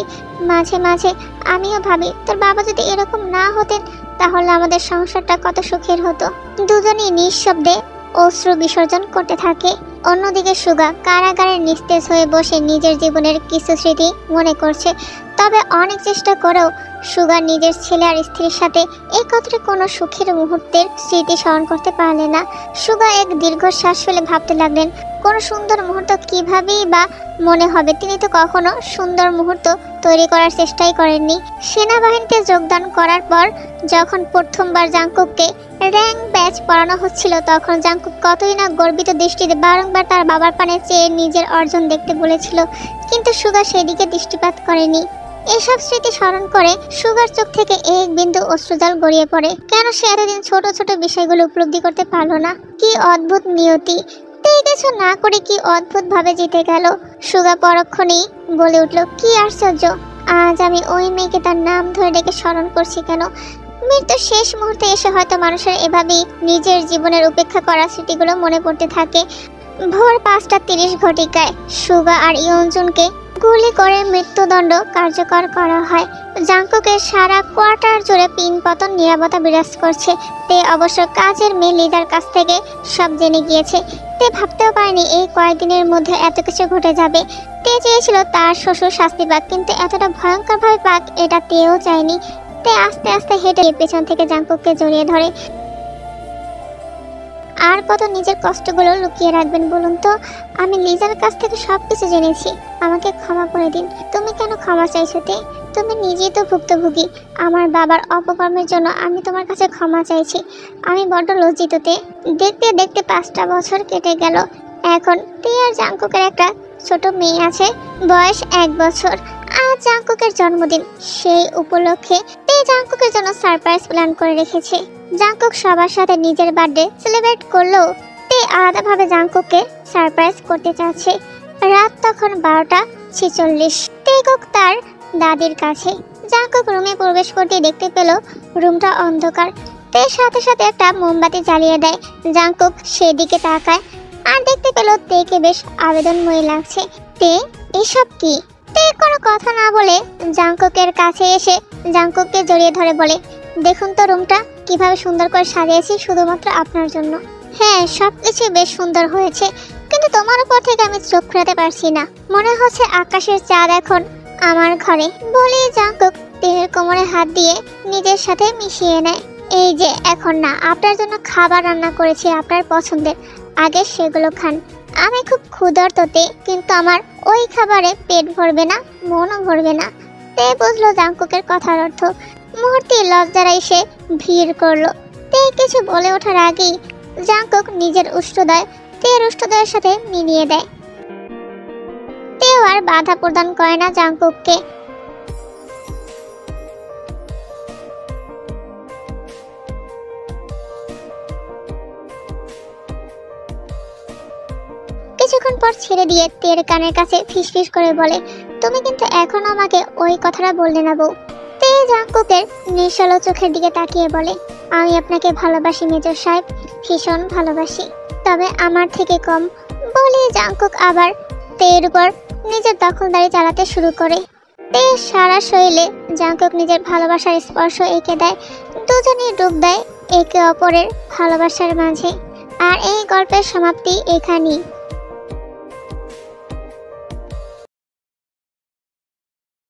Speaker 1: মাঝে মাঝে আমিও ভাবি তোর বাবা যদি এরকম না হতেন তাহলে আমাদের সংসারটা কত সুখের হতো। দুজনেই নিঃশব্দে অশ্রু বিসর্জন করতে থাকে। অন্যদিকে সুগা কারাগারের নিস্তেজ হয়ে বসে নিজের জীবনের কিছু স্মৃতি মনে করছে। তবে অনেক চেষ্টা করেও সুগা নিজের ছেলে আর স্ত্রীর সাথে একত্রে কোনো সুখের মুহূর্তের স্মৃতি স্মরণ করতে পারলে না। সুগা এক দীর্ঘশ্বাস ফেলে ভাবতে লাগলেন, কোনো সুন্দর মুহূর্ত কিভাবেই বা মনে হবে? তিনি তো কখনো সুন্দর মুহূর্ত তৈরি করার চেষ্টাই করেননি। সেনাবাহিনীতে যোগদান করার পর যখন প্রথমবার জাঙ্কুককে র্যাঙ্ক ব্যাচ পড়ানো হচ্ছিল, তখন জাঙ্কুক কতই না গর্বিত দৃষ্টিতে বারংবার তার বাবার পানে চেয়ে নিজের অর্জন দেখতে বলেছিল, কিন্তু সুগা সেদিকে দৃষ্টিপাত করেনি। এসব স্মৃতি স্মরণ করে সুগার চোখ থেকে এক বিন্দু অশ্রুজল গড়িয়ে পড়ে। কেন সে এতদিন ছোট ছোট বিষয়গুলো উপলব্ধি করতে পারলো না? কি অদ্ভুত নিয়তি! কিছু না করে কি অদ্ভুত ভাবে জিতে গেল। সুগা পরক্ষণেই বলে উঠল, কি আশ্চর্য! আজ আমি ওই মেয়েকে তার নাম ধরে ডেকে স্মরণ করছি কেন? মৃত্যুর শেষ মুহূর্তে এসে হয়তো মানুষের এভাবেই নিজের জীবনের উপেক্ষা করা স্মৃতিগুলো মনে পড়তে থাকে। ভোর 5:30 ঘটিকায় সুগা আর ইয়ঞ্জুনকে গুলি করে মৃত্যুদণ্ড কার্যকর করা হয়। জাঙ্কুকের সারা কোয়ার্টার জুড়ে পিনপতন নিরাপত্তা বিরাজ করছে। তে অবশ্য কাজের মেয়ে লিডার কাছ থেকে সব জেনে গিয়েছে। তে ভাবতেও পারেনি এই কয়েকদিনের মধ্যে এত কিছু ঘটে যাবে। তে চেয়েছিল তার শ্বশুর শাস্তি পাক, কিন্তু এতটা ভয়ঙ্করভাবে পাক এটা তেও চায়নি। তে আস্তে আস্তে হেঁটে পেছন থেকে জাঙ্কুককে জড়িয়ে ধরে। আর কত নিজের কষ্টগুলো লুকিয়ে রাখবেন বলুন তো? আমি লিজার কাছ থেকে সবকিছু জেনেছি, আমাকে ক্ষমা করে দিন। তুমি কেন ক্ষমা চাইছো তে? তুমি নিজেই তো ভুক্তভোগী। আমার বাবার অপকর্মের জন্য আমি তোমার কাছে ক্ষমা চাইছি। আমি বড্ড লজ্জিত তে। দেখতে দেখতে 5টা বছর কেটে গেল। এখন তে আর জাঙ্কুকের একটা ছোট মেয়ে আছে, বয়স 1 বছর। আজ জাঙ্কুকের জন্মদিন। সেই উপলক্ষে তে জাঙ্কুকের জন্য সারপ্রাইজ প্ল্যান করে রেখেছে। জাঙ্কুক সবার সাথে নিজের বার্থডে সেলিব্রেট করলেও তে আলাদাভাবে জাংকুককে সারপ্রাইজ করতে চাচ্ছে। রাত তখন 12:46। তেকুক তার দাদির কাছে। জাংকুক রুমে প্রবেশ করতে দেখতে পেল রুমটা অন্ধকার। তে সাথে সাথে একটা মোমবাতি জ্বালিয়ে দেয়। জাংকুক সেদিকে তাকায় আর দেখতে পেল তেকে বেশ আবেদনময়ী লাগছে। তে, এসব কি? তে কোনো কথা না বলে জাংকুকের কাছে এসে জাংকুককে জড়িয়ে ধরে বলে, দেখুন তো রুমটা কিভাবে সুন্দর করে সাজিয়েছি শুধুমাত্র আপনার জন্য। হ্যাঁ, সবকিছু বেশ সুন্দর হয়েছে, কিন্তু তোমার উপর থেকে আমি চোখ ফেরাতে পারছি না। মনে হচ্ছে আকাশের চাঁদ এখন আমার ঘরে। বলে জাংকুক তের কোমরে হাত দিয়ে নিজের সাথে মিশিয়ে নেয়। এই যে এখন না, আপনার জন্য খাবার রান্না করেছি আপনার পছন্দের, আগে সেগুলো খান। আমি খুব ক্ষুধার্ততে, কিন্তু আমার ওই খাবারে পেট ভরবে না, মনও ভরবে না। তে বুঝলো জাংকুকের কথার অর্থ। মুহূর্তে লজ্জারা এসে ভিড় করলো। তে কিছু বলে ওঠার আগেই জাংকুক নিজের উষ্ঠদয় তের উষ্ঠদয়ের সাথে মিলিয়ে দেয়। তেও আর বাধা প্রদান করে না জাংকুককে। কিছুক্ষণ পর ছেড়ে দিয়ে তের কানের কাছে ফিসফিস করে বলে, তুমি কিন্তু এখনো আমাকে ওই কথাটা বললে না বউ। তে জাংকুকের নিঃশালো চোখের দিকে তাকিয়ে বলে, আমি আপনাকে ভালোবাসি মেজর সাহেব, ভীষণ ভালোবাসি, তবে আমার থেকে কম। বলে জাংকুক আবার তের উপর নিজের দখলদারি চালাতে শুরু করে। তে সারা শরীরে জাংকুক নিজের ভালোবাসার স্পর্শ এঁকে দেয়। দুজনেই ডুব দেয় একে অপরের ভালোবাসার মাঝে। আর এই গল্পের সমাপ্তি এখানেই।